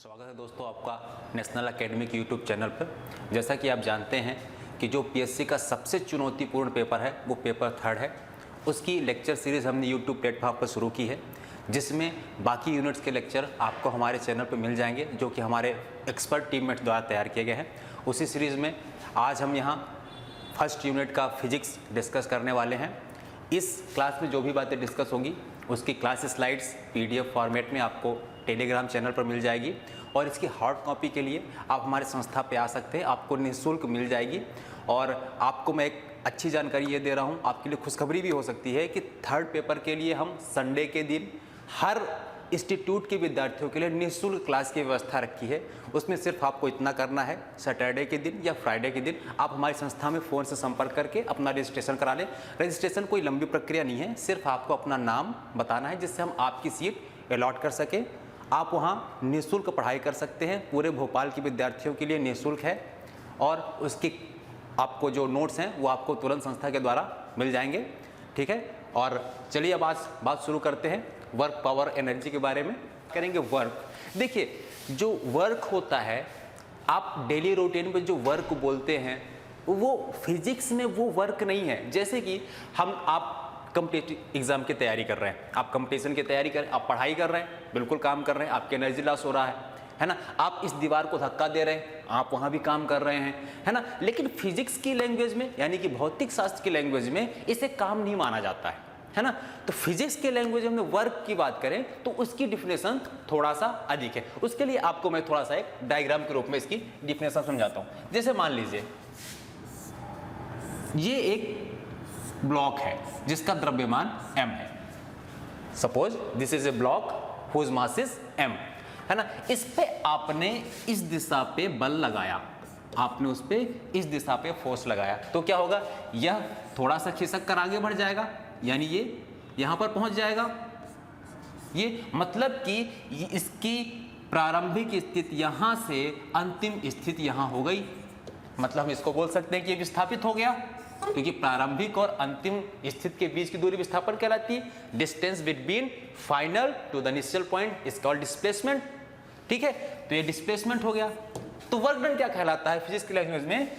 स्वागत है दोस्तों आपका नेशनल एकेडमिक यूट्यूब चैनल पर। जैसा कि आप जानते हैं कि जो पीएससी का सबसे चुनौतीपूर्ण पेपर है वो पेपर थर्ड है। उसकी लेक्चर सीरीज़ हमने यूट्यूब प्लेटफॉर्म पर शुरू की है, जिसमें बाकी यूनिट्स के लेक्चर आपको हमारे चैनल पर मिल जाएंगे, जो कि हमारे एक्सपर्ट टीममेट्स द्वारा तैयार किए गए हैं। उसी सीरीज़ में आज हम यहाँ फर्स्ट यूनिट का फिजिक्स डिस्कस करने वाले हैं। इस क्लास में जो भी बातें डिस्कस होंगी उसकी क्लास स्लाइड्स पीडीएफ फॉर्मेट में आपको टेलीग्राम चैनल पर मिल जाएगी, और इसकी हार्ड कॉपी के लिए आप हमारे संस्था पे आ सकते हैं, आपको निःशुल्क मिल जाएगी। और आपको मैं एक अच्छी जानकारी ये दे रहा हूँ, आपके लिए खुशखबरी भी हो सकती है कि थर्ड पेपर के लिए हम संडे के दिन हर इंस्टीट्यूट के विद्यार्थियों के लिए निःशुल्क क्लास की व्यवस्था रखी है। उसमें सिर्फ आपको इतना करना है, सैटरडे के दिन या फ्राइडे के दिन आप हमारी संस्था में फ़ोन से संपर्क करके अपना रजिस्ट्रेशन करा लें। रजिस्ट्रेशन कोई लंबी प्रक्रिया नहीं है, सिर्फ आपको अपना नाम बताना है जिससे हम आपकी सीट अलॉट कर सकें। आप वहाँ निःशुल्क पढ़ाई कर सकते हैं, पूरे भोपाल के विद्यार्थियों के लिए निःशुल्क है, और उसकी आपको जो नोट्स हैं वो आपको तुरंत संस्था के द्वारा मिल जाएंगे। ठीक है, और चलिए अब आज बात शुरू करते हैं वर्क, पावर, एनर्जी के बारे में करेंगे। वर्क, देखिए जो वर्क होता है, आप डेली रूटीन में जो वर्क बोलते हैं वो फिजिक्स में वो वर्क नहीं है। जैसे कि आप कॉम्पिटिटिव एग्जाम की तैयारी कर रहे हैं, आप कंपटीशन की तैयारी कर रहे हैं, आप पढ़ाई कर रहे हैं, बिल्कुल काम कर रहे हैं, आपकी एनर्जी लॉस हो रहा है ना। आप इस दीवार को धक्का दे रहे हैं, आप वहाँ भी काम कर रहे हैं, है ना। लेकिन फिजिक्स की लैंग्वेज में, यानी कि भौतिक शास्त्र की लैंग्वेज में इसे काम नहीं माना जाता है ना। तो फिजिक्स के लैंग्वेज में वर्क की बात करें तो उसकी डिफिनेशन थोड़ा सा अधिक है। उसके लिए आपको मैं थोड़ा सा एक डायग्राम के रूप में इसकी डिफिनेशन समझाता हूँ। जैसे मान लीजिए ये एक ब्लॉक है जिसका द्रव्यमान m है। Suppose this is a block whose mass is m, है ना। इस पे आपने इस दिशा पे बल लगाया, आपने उस पे इस दिशा पे फोर्स लगाया, तो क्या होगा, यह थोड़ा सा खिसक कर आगे बढ़ जाएगा, यानी ये यहां पर पहुंच जाएगा। ये मतलब कि इसकी प्रारंभिक स्थिति यहां से अंतिम स्थिति यहां हो गई, मतलब हम इसको बोल सकते हैं कि ये विस्थापित हो गया, क्योंकि प्रारंभिक और अंतिम स्थिति के बीच की दूरी विस्थापन कहलाती है। Distance between final to the initial point is called displacement. ठीक है, तो ये डिस्प्लेसमेंट हो गया। तो वर्क डन क्या कहलाता है फिजिक्स की लैंग्वेज में,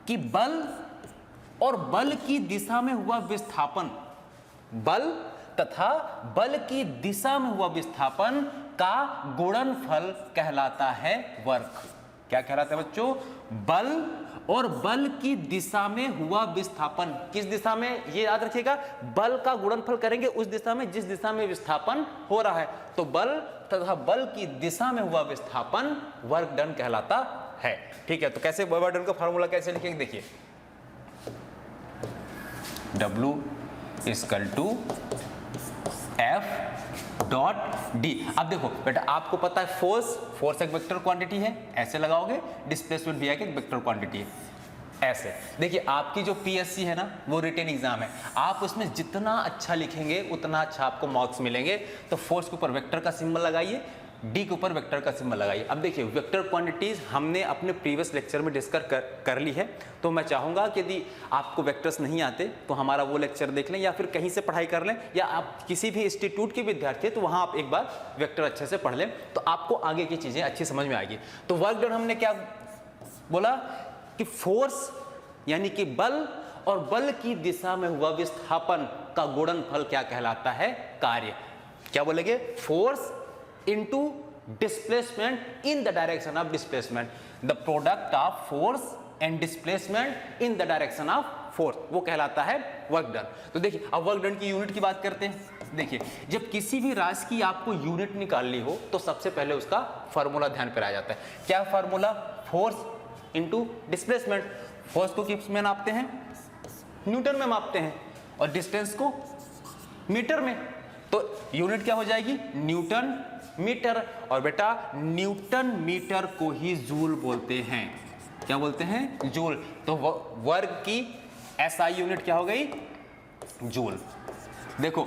कि बल और बल की दिशा में हुआ विस्थापन, बल तथा बल की दिशा में हुआ विस्थापन का गुणनफल कहलाता है वर्क। क्या कहलाता है बच्चों, बल और बल की दिशा में हुआ विस्थापन। किस दिशा में, ये याद रखिएगा, बल का गुणनफल करेंगे उस दिशा में जिस दिशा में विस्थापन हो रहा है। तो बल तथा बल की दिशा में हुआ विस्थापन वर्क डन कहलाता है। ठीक है, तो कैसे वर्क डन का फार्मूला कैसे लिखेंगे, देखिए W = F डॉट डी। अब देखो बेटा, आपको पता है फोर्स एक वेक्टर क्वांटिटी है, ऐसे लगाओगे, डिस्प्लेसमेंट भी एक वेक्टर क्वांटिटी है, ऐसे। देखिए आपकी जो पीएससी है ना, वो रिटेन एग्जाम है, आप उसमें जितना अच्छा लिखेंगे उतना अच्छा आपको मार्क्स मिलेंगे। तो फोर्स के ऊपर वेक्टर का सिंबल लगाइए, डी के ऊपर वेक्टर का सिंबल लगाइए। अब देखिए वेक्टर क्वांटिटीज हमने अपने प्रीवियस लेक्चर में डिस्कस कर ली है, तो मैं चाहूँगा कि यदि आपको वेक्टर्स नहीं आते तो हमारा वो लेक्चर देख लें, या फिर कहीं से पढ़ाई कर लें, या आप किसी भी इंस्टीट्यूट के विद्यार्थी हैं तो वहाँ आप एक बार वेक्टर अच्छे से पढ़ लें, तो आपको आगे की चीज़ें अच्छी समझ में आएगी। तो वर्क डन हमने क्या बोला कि फोर्स यानी कि बल और बल की दिशा में हुआ विस्थापन का गुणनफल क्या कहलाता है, कार्य। क्या बोलेंगे, force into displacement in the direction of displacement, the product of force and displacement in the direction of force, वो कहलाता है वर्क डन। तो देखिए अब वर्क डन की यूनिट की बात करते हैं। देखिए जब किसी भी राशि की आपको यूनिट निकालनी हो तो सबसे पहले उसका फार्मूला ध्यान पर आ जाता है। क्या formula, force into displacement. Force को किस में नापते हैं, न्यूटन में मापते हैं, और डिस्टेंस को मीटर में। तो यूनिट क्या हो जाएगी, न्यूटन मीटर। और बेटा न्यूटन मीटर को ही जूल बोलते हैं। क्या बोलते हैं, जूल। तो वर्ग की एसआई यूनिट क्या हो गई, जूल। देखो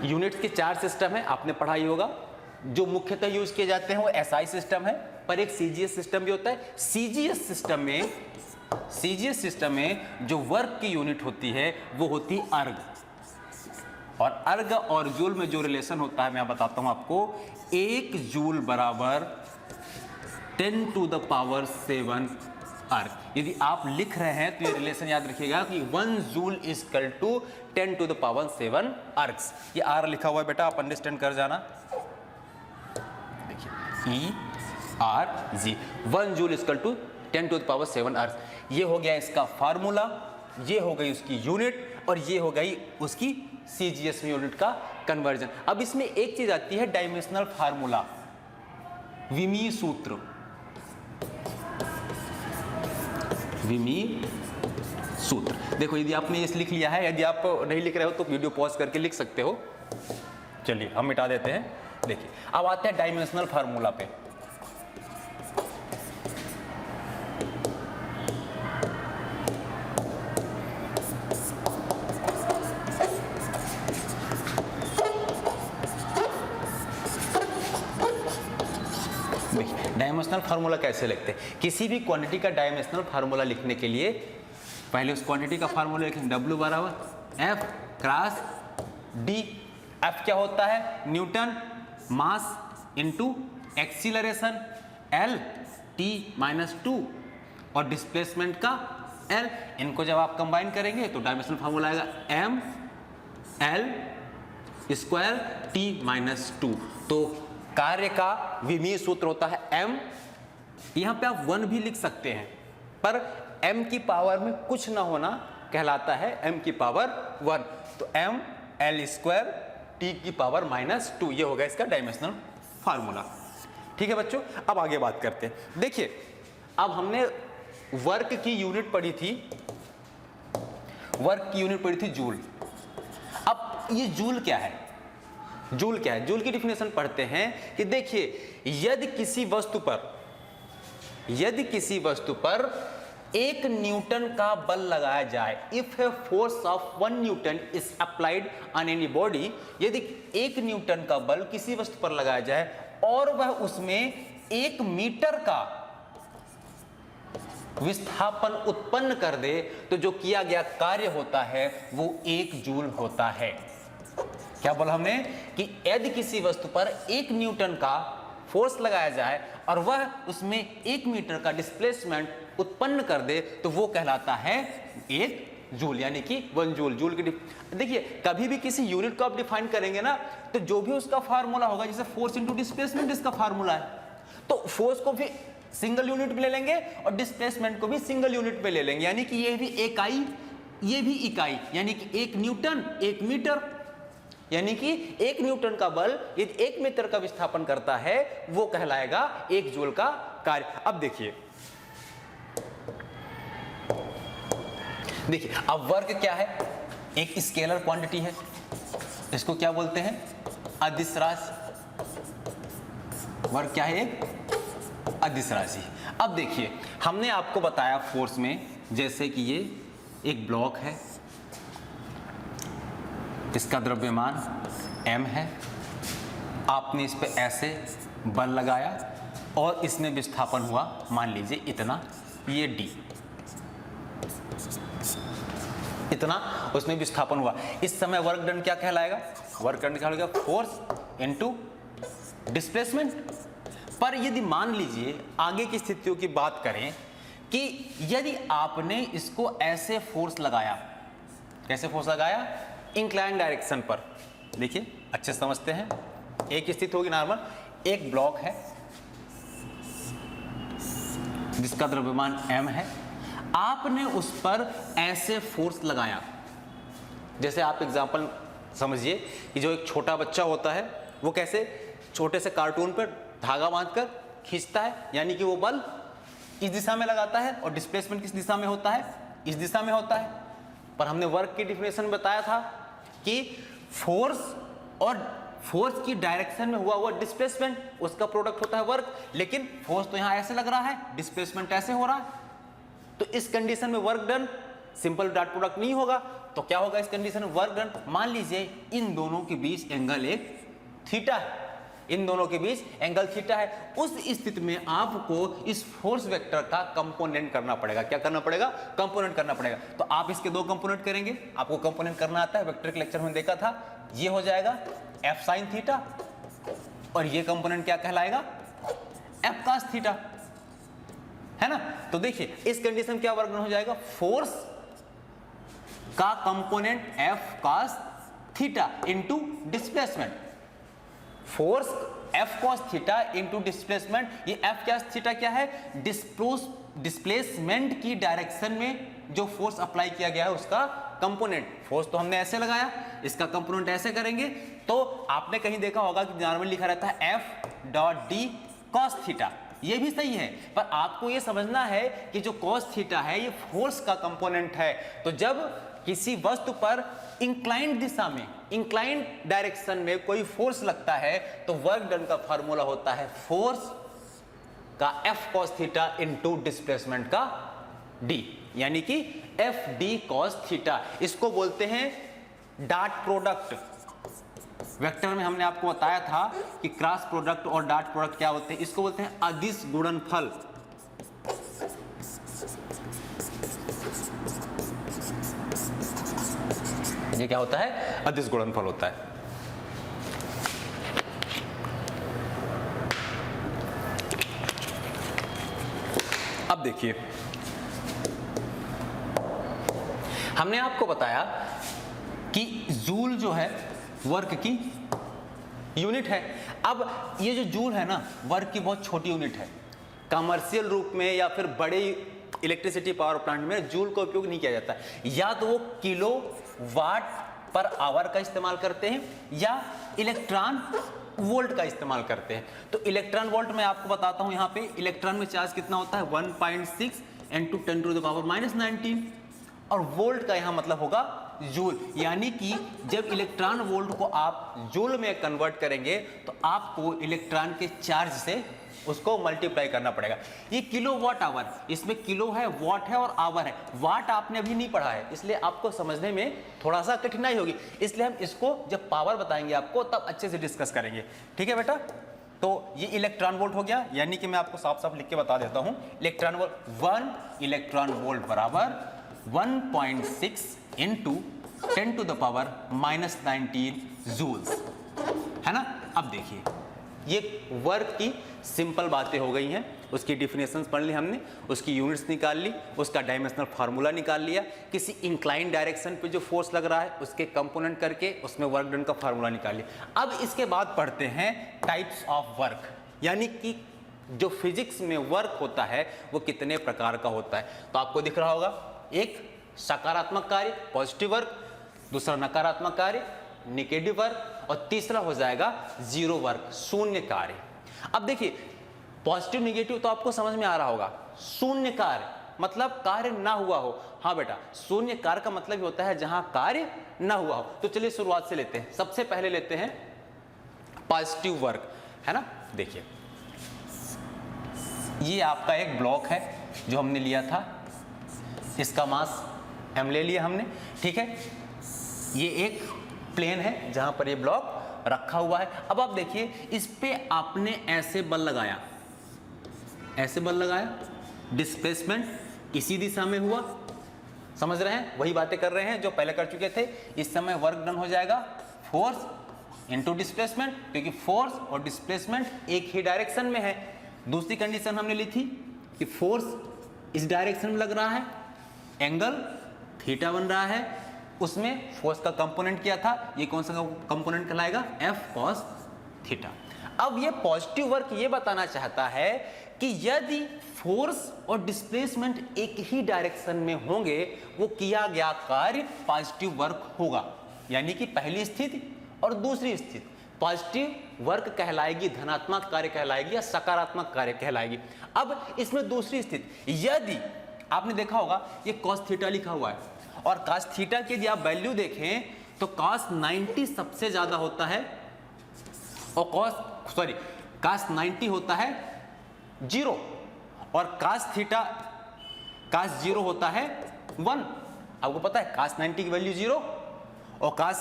यूनिट्स के 4 सिस्टम है, आपने पढ़ा ही होगा। जो मुख्यतः यूज किए जाते हैं वो एसआई सिस्टम है, पर एक सीजीएस सिस्टम भी होता है। सीजीएस सिस्टम में जो वर्ग की यूनिट होती है वो होती अर्ग। और अर्ग और जूल में जो रिलेशन होता है मैं बताता हूं आपको, 1 जूल बराबर 10 टू द पावर 7 अर्थ। यदि आप लिख रहे हैं तो ये रिलेशन याद रखिएगा कि 1 joule is equal to 10 to the power 7 erg. ये आर लिखा हुआ है बेटा, आप अंडरस्टैंड कर जाना। देखिए E R G, 1 joule is equal to 10 to the power 7 erg. ये हो गया इसका फार्मूला, ये हो गई उसकी यूनिट, और ये हो गई उसकी सीजीएस में यूनिट का कन्वर्जन। अब इसमें एक चीज आती है डायमेंशनल फार्मूला, विमीय सूत्र। विमीय सूत्र देखो, यदि आपने इस लिख लिया है, यदि आप नहीं लिख रहे हो तो वीडियो पॉज करके लिख सकते हो। चलिए हम मिटा देते हैं। देखिए अब आते हैं डायमेंशनल फार्मूला पे। डायमेंशनल फार्मूला कैसे लिखते हैं? किसी भी क्वांटिटी का डायमेंशनल फार्मूला लिखने के लिए पहले उस क्वांटिटी का फार्मूला लिखें, W बराबर F क्रॉस D। F क्या होता है? Newton mass into acceleration L T minus 2 और डिस्प्लेसमेंट का L। इनको जब आप कंबाइन करेंगे तो डायमेंशनल फार्मूला आएगा M L square T minus 2। तो कार्य का विमीय सूत्र होता है m। यहां पे आप 1 भी लिख सकते हैं, पर m की पावर में कुछ ना होना कहलाता है m की पावर 1। तो m l स्क्वायर t की पावर माइनस 2, ये होगा इसका डायमेंशनल फार्मूला। ठीक है बच्चों, अब आगे बात करते हैं। देखिए अब हमने वर्क की यूनिट पढ़ी थी, वर्क की यूनिट पढ़ी थी जूल। अब ये जूल क्या है? जूल क्या है? जूल की डिफिनेशन पढ़ते हैं कि देखिए यदि किसी वस्तु पर 1 न्यूटन का बल लगाया जाए, if a force of 1 Newton is applied on any body, यदि 1 न्यूटन का बल किसी वस्तु पर लगाया जाए और वह उसमें 1 मीटर का विस्थापन उत्पन्न कर दे, तो जो किया गया कार्य होता है वो 1 जूल होता है। क्या बोला हमने कि यदि किसी वस्तु पर 1 न्यूटन का फोर्स लगाया जाए और वह उसमें 1 मीटर का डिस्प्लेसमेंट उत्पन्न कर दे, तो वो कहलाता है 1 जूल, यानी कि 1 जूल। जूल की देखिए कभी भी किसी यूनिट को आप डिफाइन करेंगे ना, तो जो भी उसका फार्मूला होगा, जैसे फोर्स इनटू डिस्प्लेसमेंट इसका फार्मूला है, तो फोर्स को भी सिंगल यूनिट में ले लेंगे और डिस्प्लेसमेंट को भी सिंगल यूनिट में ले लेंगे, यानी कि ये भी इकाई, ये भी इकाई, यानी कि 1 न्यूटन 1 मीटर, यानी कि 1 न्यूटन का बल यदि 1 मीटर का विस्थापन करता है वो कहलाएगा 1 जूल का कार्य। अब देखिए अब वर्क क्या है? एक स्केलर क्वांटिटी है, इसको क्या बोलते हैं? अदिश राशि। वर्क क्या है? एक अदिश राशि। अब देखिए हमने आपको बताया फोर्स में, जैसे कि ये एक ब्लॉक है, इसका द्रव्यमान m है, आपने इस पे ऐसे बल लगाया और इसमें विस्थापन हुआ मान लीजिए इतना, ये d, इतना उसमें विस्थापन हुआ। इस समय वर्क डन क्या कहलाएगा? वर्क डन क्या कहलाएगा? Force into displacement. पर यदि मान लीजिए आगे की स्थितियों की बात करें कि यदि आपने इसको ऐसे फोर्स लगाया, कैसे फोर्स लगाया? इंक्लाइन डायरेक्शन पर। देखिए अच्छे समझते हैं, एक स्थिति होगी नॉर्मल, एक ब्लॉक है जिसका द्रव्यमान m है, आपने उस पर ऐसे फोर्स लगाया। जैसे आप एग्जांपल समझिए कि जो एक छोटा बच्चा होता है वो कैसे छोटे से कार्टून पर धागा बांधकर खींचता है, यानी कि वो बल इस दिशा में लगाता है और डिस्प्लेसमेंट किस दिशा में होता है? इस दिशा में होता है। पर हमने वर्क की डिफिनेशन बताया था कि फोर्स और फोर्स की डायरेक्शन में हुआ डिस्प्लेसमेंट, उसका प्रोडक्ट होता है वर्क। लेकिन फोर्स तो यहां ऐसे लग रहा है, डिस्प्लेसमेंट ऐसे हो रहा है, तो इस कंडीशन में work done simple dot product नहीं होगा। तो क्या होगा इस कंडीशन में? वर्क डन, मान लीजिए इन दोनों के बीच एंगल एक थीटा है, इन दोनों के बीच एंगल थीटा है, उस स्थिति में आपको इस फोर्स वेक्टर का कंपोनेंट करना पड़ेगा। क्या करना पड़ेगा? कंपोनेंट करना पड़ेगा। तो आप इसके 2 कंपोनेंट करेंगे, आपको कंपोनेंट करना आता है, वेक्टर के लेक्चर में देखा था। ये हो जाएगा f sin थीटा और ये कंपोनेंट क्या कहलाएगा, एफ कॉस थीटा, है ना। तो देखिए इस कंडीशन में क्या वर्क डन हो जाएगा, फोर्स का component F cos theta into displacement, force F cos theta into displacement. ये एफ कॉस थीटा क्या है, डिस्प्लेसमेंट की डायरेक्शन में जो फोर्स अप्लाई किया गया है उसका कंपोनेंट। फोर्स तो हमने ऐसे लगाया, इसका कंपोनेंट ऐसे करेंगे। तो आपने कहीं देखा होगा कि नॉर्मल लिखा रहता है F dot D cos theta, ये भी सही है, पर आपको ये समझना है कि जो कॉस थीटा है ये फोर्स का कंपोनेंट है। तो जब किसी वस्तु पर इंक्लाइंड दिशा में, इंक्लाइंड डायरेक्शन में कोई फोर्स लगता है तो वर्क डन का फार्मूला होता है फोर्स का F cos theta into displacement का डी, यानी कि एफ डी कॉस थीटा। इसको बोलते हैं डॉट प्रोडक्ट। वेक्टर में हमने आपको बताया था कि क्रॉस प्रोडक्ट और डॉट प्रोडक्ट क्या होते हैं, इसको बोलते हैं अदिश गुणनफल। ये क्या होता है, अदिश गुणनफल होता है। अब देखिए हमने आपको बताया कि जूल जो है वर्क की यूनिट है। अब ये जो जूल है ना, वर्क की बहुत छोटी यूनिट है। कमर्शियल रूप में या फिर बड़े इलेक्ट्रिसिटी पावर प्लांट में जूल का उपयोग नहीं किया जाता, या तो वो किलो वाट पर आवर का इस्तेमाल करते हैं या इलेक्ट्रॉन वोल्ट का इस्तेमाल करते हैं। तो इलेक्ट्रॉन वोल्ट में आपको बताता हूं, यहाँ पे इलेक्ट्रॉन में चार्ज कितना होता है 1.6 × 10⁻⁻⁹, और वोल्ट का यहाँ मतलब होगा जूल। यानी कि जब इलेक्ट्रॉन वोल्ट को आप जूल में कन्वर्ट करेंगे तो आपको इलेक्ट्रॉन के चार्ज से उसको मल्टीप्लाई करना पड़ेगा। ये किलो वाट आवर, इसमें किलो है, वाट है और आवर है। वाट आपने अभी नहीं पढ़ा है, इसलिए आपको समझने में थोड़ा सा कठिनाई होगी, इसलिए हम इसको जब पावर बताएंगे आपको तब अच्छे से डिस्कस करेंगे। ठीक है बेटा। तो ये इलेक्ट्रॉन वोल्ट हो गया, यानी कि मैं आपको साफ साफ लिख के बता देता हूं, इलेक्ट्रॉन वोल्ट 1 इलेक्ट्रॉन वोल्ट बराबर 1.6 × 10⁻⁻19 जूल्स, है ना। अब देखिए ये वर्क की सिंपल बातें हो गई हैं, उसकी डिफिनेशंस पढ़ ली हमने, उसकी यूनिट्स निकाल ली, उसका डायमेंशनल फार्मूला निकाल लिया, किसी इंक्लाइन डायरेक्शन पे जो फोर्स लग रहा है उसके कंपोनेंट करके उसमें वर्क डन का फार्मूला निकाल लिया। अब इसके बाद पढ़ते हैं टाइप्स ऑफ वर्क, यानी कि जो फिजिक्स में वर्क होता है वो कितने प्रकार का होता है। तो आपको दिख रहा होगा, एक सकारात्मक कार्य पॉजिटिव वर्क, दूसरा नकारात्मक कार्य नेगेटिव वर्क, और तीसरा हो जाएगा जीरो वर्क शून्य कार्य। अब देखिए पॉजिटिव नेगेटिव तो आपको समझ में आ रहा होगा, शून्य कार्य मतलब कार्य ना हुआ हो। हाँ बेटा, शून्य कार्य का मतलब होता है जहां कार्य ना हुआ हो। तो चलिए शुरुआत से लेते हैं, सबसे पहले लेते हैं पॉजिटिव वर्क, है ना। देखिए ये आपका एक ब्लॉक है जो हमने लिया था, इसका मास m ले लिया हमने, ठीक है। ये एक प्लेन है जहां पर ये ब्लॉक रखा हुआ है। अब आप देखिए इस पे आपने ऐसे बल लगाया, ऐसे बल लगाया, डिस्प्लेसमेंट इसी दिशा में हुआ, समझ रहे हैं, वही बातें कर रहे हैं जो पहले कर चुके थे। इस समय वर्क डन हो जाएगा फोर्स इनटू डिस्प्लेसमेंट, क्योंकि फोर्स और डिस्प्लेसमेंट एक ही डायरेक्शन में है। दूसरी कंडीशन हमने ली थी कि फोर्स इस डायरेक्शन में लग रहा है, एंगल थीटा बन रहा है, उसमें फोर्स का कंपोनेंट किया था, ये कौन सा कंपोनेंट कहलाएगा, एफ कॉस थीटा। अब ये पॉजिटिव वर्क ये बताना चाहता है कि यदि फोर्स और डिस्प्लेसमेंट एक ही डायरेक्शन में होंगे वो किया गया कार्य पॉजिटिव वर्क होगा। यानी कि पहली स्थिति और दूसरी स्थिति पॉजिटिव वर्क कहलाएगी, धनात्मक कार्य कहलाएगी या सकारात्मक कार्य कहलाएगी। अब इसमें दूसरी स्थिति, यदि आपने देखा होगा ये कॉस थीटा लिखा हुआ है, और cos थीटा की यदि आप वैल्यू देखें तो cos 90 सबसे ज्यादा होता है, और cos 90 होता है 0, और cos थीटा cos 0 होता है 1। आपको पता है cos 90 की वैल्यू 0 और cos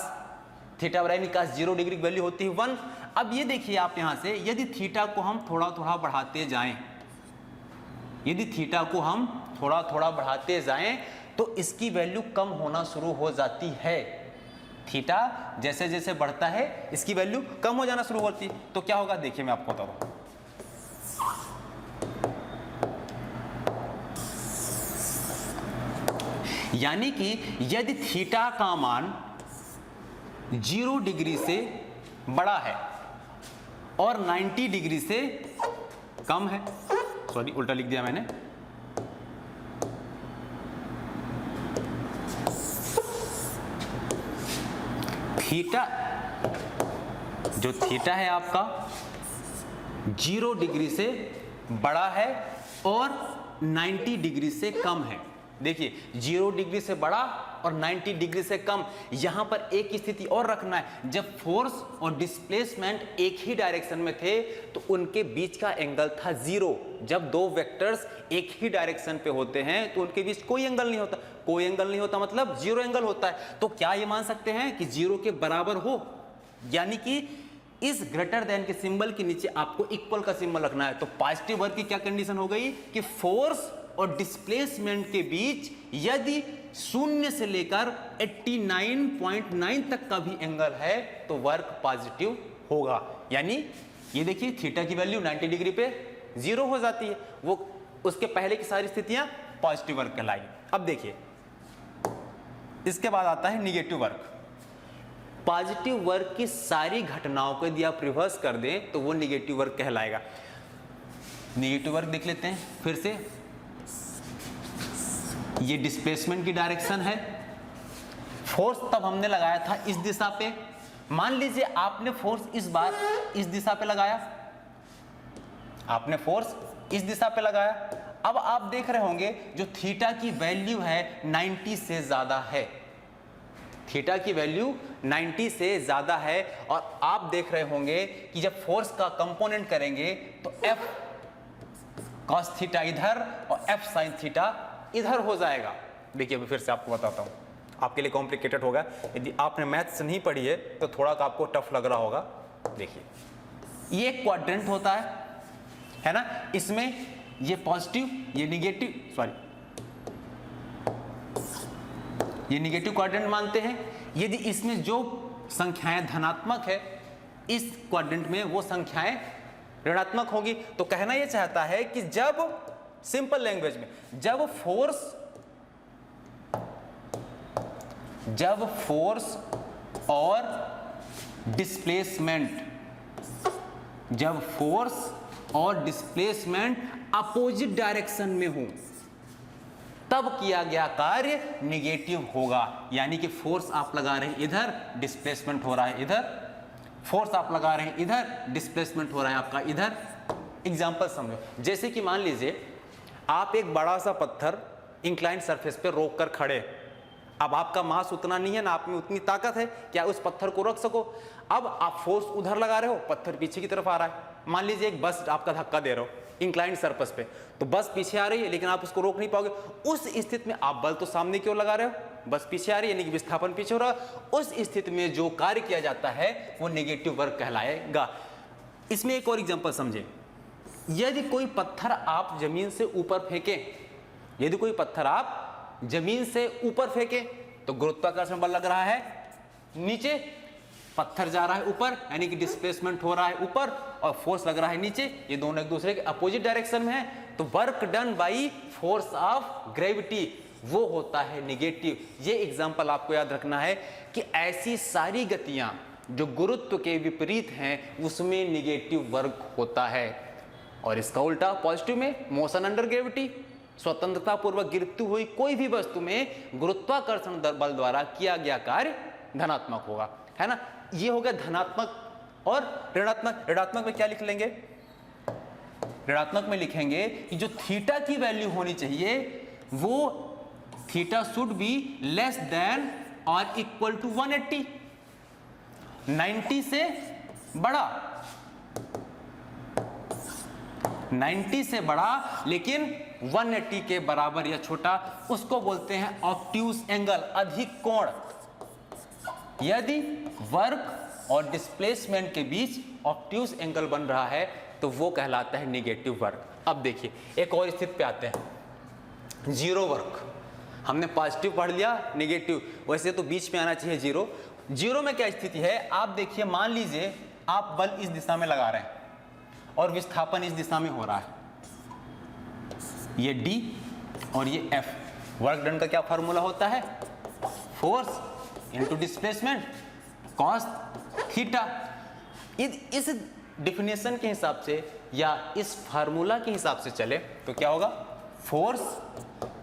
थीटा यानी cos 0 डिग्री की वैल्यू होती है 1। अब ये देखिए आप यहां से यदि थीटा को हम थोड़ा थोड़ा बढ़ाते जाएं, यदि थीटा को हम थोड़ा थोड़ा बढ़ाते जाएं तो इसकी वैल्यू कम होना शुरू हो जाती है। थीटा जैसे जैसे बढ़ता है इसकी वैल्यू कम हो जाना शुरू होती है। तो क्या होगा देखिए मैं आपको बता दूं, यानी कि यदि थीटा का मान 0 डिग्री से बड़ा है और 90 डिग्री से कम है, सॉरी उल्टा लिख दिया मैंने, थीटा जो थीटा है आपका 0 डिग्री से बड़ा है और 90 डिग्री से कम है। देखिए 0 डिग्री से बड़ा और 90 डिग्री से कम। यहां पर एक स्थिति और रखना है, जब फोर्स और डिस्प्लेसमेंट एक ही डायरेक्शन में थे तो उनके बीच का एंगल था 0। जब दो वेक्टर्स एक ही डायरेक्शन पे होते हैं तो उनके बीच कोई एंगल नहीं होता। कोई एंगल नहीं होता मतलब 0 एंगल होता है। तो क्या ये मान सकते हैं कि 0 के बराबर हो, यानी कि इस ग्रेटर देन के सिंबल के नीचे आपको इक्वल का सिंबल रखना है। तो पॉजिटिव वर्क की क्या कंडीशन हो गई कि फोर्स और डिस्प्लेसमेंट के बीच यदि 0 से लेकर 89.9 तक का भी एंगल है तो वर्क पॉजिटिव होगा। यानी ये देखिए थीटा की वैल्यू 90 डिग्री पे 0 हो जाती है, वो उसके पहले की सारी स्थितियां पॉजिटिव वर्क कहलाएगी। अब देखिए इसके बाद आता है निगेटिव वर्क। पॉजिटिव वर्क की सारी घटनाओं को यदि आप रिवर्स कर दें तो वो निगेटिव वर्क कहलाएगा। निगेटिव वर्क देख लेते हैं फिर से। ये डिस्प्लेसमेंट की डायरेक्शन है, फोर्स तब हमने लगाया था इस दिशा पे। मान लीजिए आपने फोर्स इस बार इस दिशा पे लगाया, आपने फोर्स इस दिशा पे लगाया। अब आप देख रहे होंगे जो थीटा की वैल्यू है 90 से ज्यादा है, थीटा की वैल्यू 90 से ज्यादा है। और आप देख रहे होंगे कि जब फोर्स का कंपोनेंट करेंगे तो F cos थीटा इधर और F sin थीटा इधर हो जाएगा। देखिए अभी फिर से आपको बताता हूं, आपके लिए कॉम्प्लिकेटेड होगा, यदि आपने मैथ्स नहीं पढ़ी है तो थोड़ा सा आपको टफ लग रहा होगा। देखिए ये क्वाड्रेंट होता है ना, इसमें ये पॉजिटिव ये निगेटिव, सॉरी ये निगेटिव क्वाड्रेंट मानते हैं। यदि इसमें जो संख्याएं धनात्मक है इस क्वाड्रेंट में वो संख्याएं ऋणात्मक होगी। तो कहना यह चाहता है कि जब सिंपल लैंग्वेज में जब फोर्स और डिस्प्लेसमेंट अपोजिट डायरेक्शन में हो तब किया गया कार्य निगेटिव होगा। यानी कि फोर्स आप लगा रहे हैं इधर, डिस्प्लेसमेंट हो रहा है इधर, फोर्स आप लगा रहे हैं इधर, डिस्प्लेसमेंट हो रहा है आपका इधर। एग्जांपल समझो, जैसे कि मान लीजिए आप एक बड़ा सा पत्थर इंक्लाइंड सरफेस पे रोक कर खड़े। अब आपका मास उतना नहीं है ना आप में उतनी ताकत है क्या उस पत्थर को रोक सको। अब आप फोर्स उधर लगा रहे हो, पत्थर पीछे की तरफ आ रहा है। मान लीजिए एक बस आपका धक्का दे रहे हो इंक्लाइंड सरफेस पे, तो बस पीछे आ रही है लेकिन आप उसको रोक नहीं पाओगे। उस स्थिति में आप बल तो सामने की ओर लगा रहे हो, बस पीछे आ रही है यानी कि विस्थापन पीछे हो रहा है। उस स्थिति में जो कार्य किया जाता है वो नेगेटिव वर्क कहलाएगा। इसमें एक और एग्जांपल समझे, यदि कोई पत्थर आप जमीन से ऊपर फेंके, यदि कोई पत्थर आप जमीन से ऊपर फेंके तो गुरुत्वाकर्षण बल लग रहा है नीचे, पत्थर जा रहा है ऊपर यानी कि डिस्प्लेसमेंट हो रहा है ऊपर और फोर्स लग रहा है नीचे, ये दोनों एक दूसरे के अपोजिट डायरेक्शन में है। तो work done by force of gravity वो होता है निगेटिव। ये एग्जांपल आपको याद रखना है कि ऐसी सारी गतियां जो गुरुत्व के विपरीत हैं उसमें निगेटिव वर्क होता है। और इसका उल्टा पॉजिटिव में मोशन अंडर ग्रेविटी, स्वतंत्रता पूर्वक गिरती हुई कोई भी वस्तु में गुरुत्वाकर्षण बल द्वारा किया गया कार्य धनात्मक होगा, है ना। ये हो गया धनात्मक और ऋणात्मक। ऋणात्मक में क्या लिख लेंगे, ऋणात्मक में लिखेंगे कि जो थीटा की वैल्यू होनी चाहिए वो theta should be less than और इक्वल टू 180, 90 से बड़ा, 90 से बड़ा लेकिन 180 के बराबर या छोटा, उसको बोलते हैं ऑब्ट्यूज एंगल, अधिक कोण। यदि वर्क और डिस्प्लेसमेंट के बीच ऑब्ट्यूज एंगल बन रहा है तो वो कहलाता है निगेटिव वर्क। अब देखिए एक और स्थिति पे आते हैं, जीरो वर्क। हमने पॉजिटिव पढ़ लिया, निगेटिव, वैसे तो बीच में आना चाहिए जीरो। जीरो में क्या स्थिति है, आप देखिए, मान लीजिए आप बल इस दिशा में लगा रहे हैं और विस्थापन इस दिशा में हो रहा है, ये D और ये F। वर्क डन का क्या फार्मूला होता है, force into displacement cos theta. इस डिफिनेशन के हिसाब से या इस फार्मूला के हिसाब से चले तो क्या होगा, फोर्स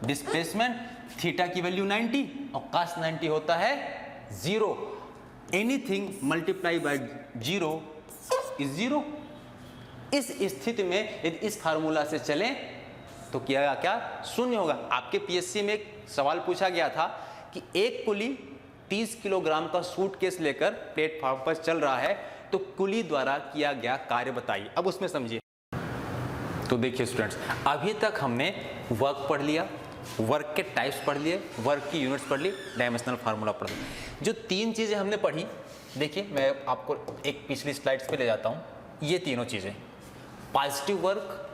डिस्प्लेसमेंट थीटा की वैल्यू 90 और cos 90 होता है 0। Anything multiply by 0 is 0। इस स्थिति में यदि इस फार्मूला से चलें तो क्या क्या शून्य होगा। आपके पीएससी में एक सवाल पूछा गया था कि एक कुली 30 किलोग्राम का सूटकेस लेकर प्लेटफॉर्म पर चल रहा है, तो कुली द्वारा किया गया कार्य बताइए। अब उसमें समझिए। तो देखिए स्टूडेंट्स, अभी तक हमने वर्क पढ़ लिया, वर्क के टाइप्स पढ़ लिए, वर्क की यूनिट्स पढ़ ली, डायमेंशनल फार्मूला पढ़ लिया। जो तीन चीज़ें हमने पढ़ी, देखिए मैं आपको एक पिछली स्लाइड्स पे ले जाता हूँ। ये तीनों चीज़ें, पॉजिटिव वर्क,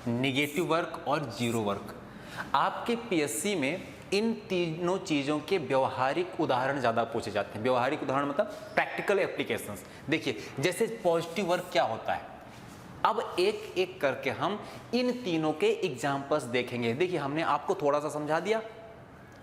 नेगेटिव वर्क और जीरो वर्क। आपके पीएससी में इन तीनों चीज़ों के व्यवहारिक उदाहरण ज़्यादा पूछे जाते हैं। व्यवहारिक उदाहरण मतलब प्रैक्टिकल एप्लीकेशंस। देखिए जैसे पॉजिटिव वर्क क्या होता है, अब एक एक करके हम इन तीनों के एग्जाम्पल्स देखेंगे। देखिए हमने आपको थोड़ा सा समझा दिया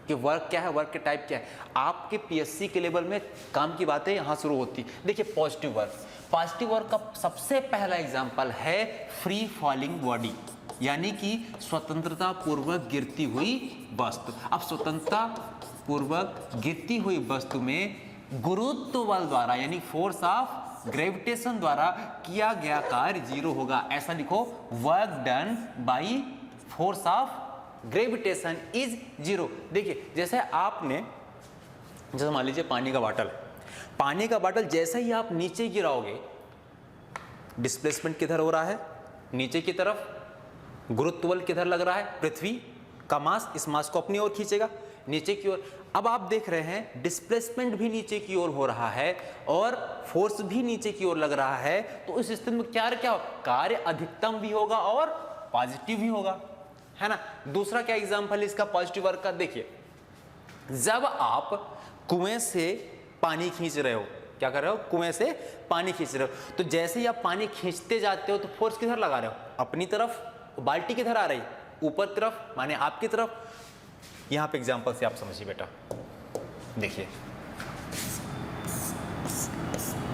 कि वर्क क्या है, वर्क के टाइप क्या है। आपके पीएससी के लेवल में काम की बातें यहाँ शुरू होती। देखिए पॉजिटिव वर्क, पॉजिटिव वर्क का सबसे पहला एग्जाम्पल है फ्री फॉलिंग बॉडी, यानी कि स्वतंत्रता पूर्वक गिरती हुई वस्तु। अब स्वतंत्रता पूर्वक गिरती हुई वस्तु में गुरुत्व बल द्वारा यानी फोर्स ऑफ ग्रेविटेशन द्वारा किया गया कार्य जीरो होगा। ऐसा लिखो, work done by force of gravitation is zero. देखिए जैसे आपने, जैसे मान लीजिए पानी का बॉटल, पानी का बॉटल जैसे ही आप नीचे गिराओगे, डिस्प्लेसमेंट किधर हो रहा है, नीचे की तरफ। गुरुत्व बल किधर लग रहा है, पृथ्वी का मास इस मास को अपनी ओर खींचेगा, नीचे की ओर। अब आप देख रहे हैं डिस्प्लेसमेंट भी नीचे की ओर हो रहा है और फोर्स भी नीचे की ओर लग रहा है। तो इस स्थिति में क्या कार्य अधिकतम भी होगा और पॉजिटिव भी होगा, है ना। दूसरा क्या एग्जांपल है इसका पॉजिटिव वर्क का, देखिए जब आप कुएं से पानी खींच रहे हो, क्या कर रहे हो, कुएं से पानी खींच रहे हो, तो जैसे ही आप पानी खींचते जाते हो तो फोर्स किधर लगा रहे हो, अपनी तरफ। बाल्टी किधर आ रही, ऊपर तरफ, माने आपकी तरफ। यहां पे एग्जांपल से आप समझिए बेटा। देखिए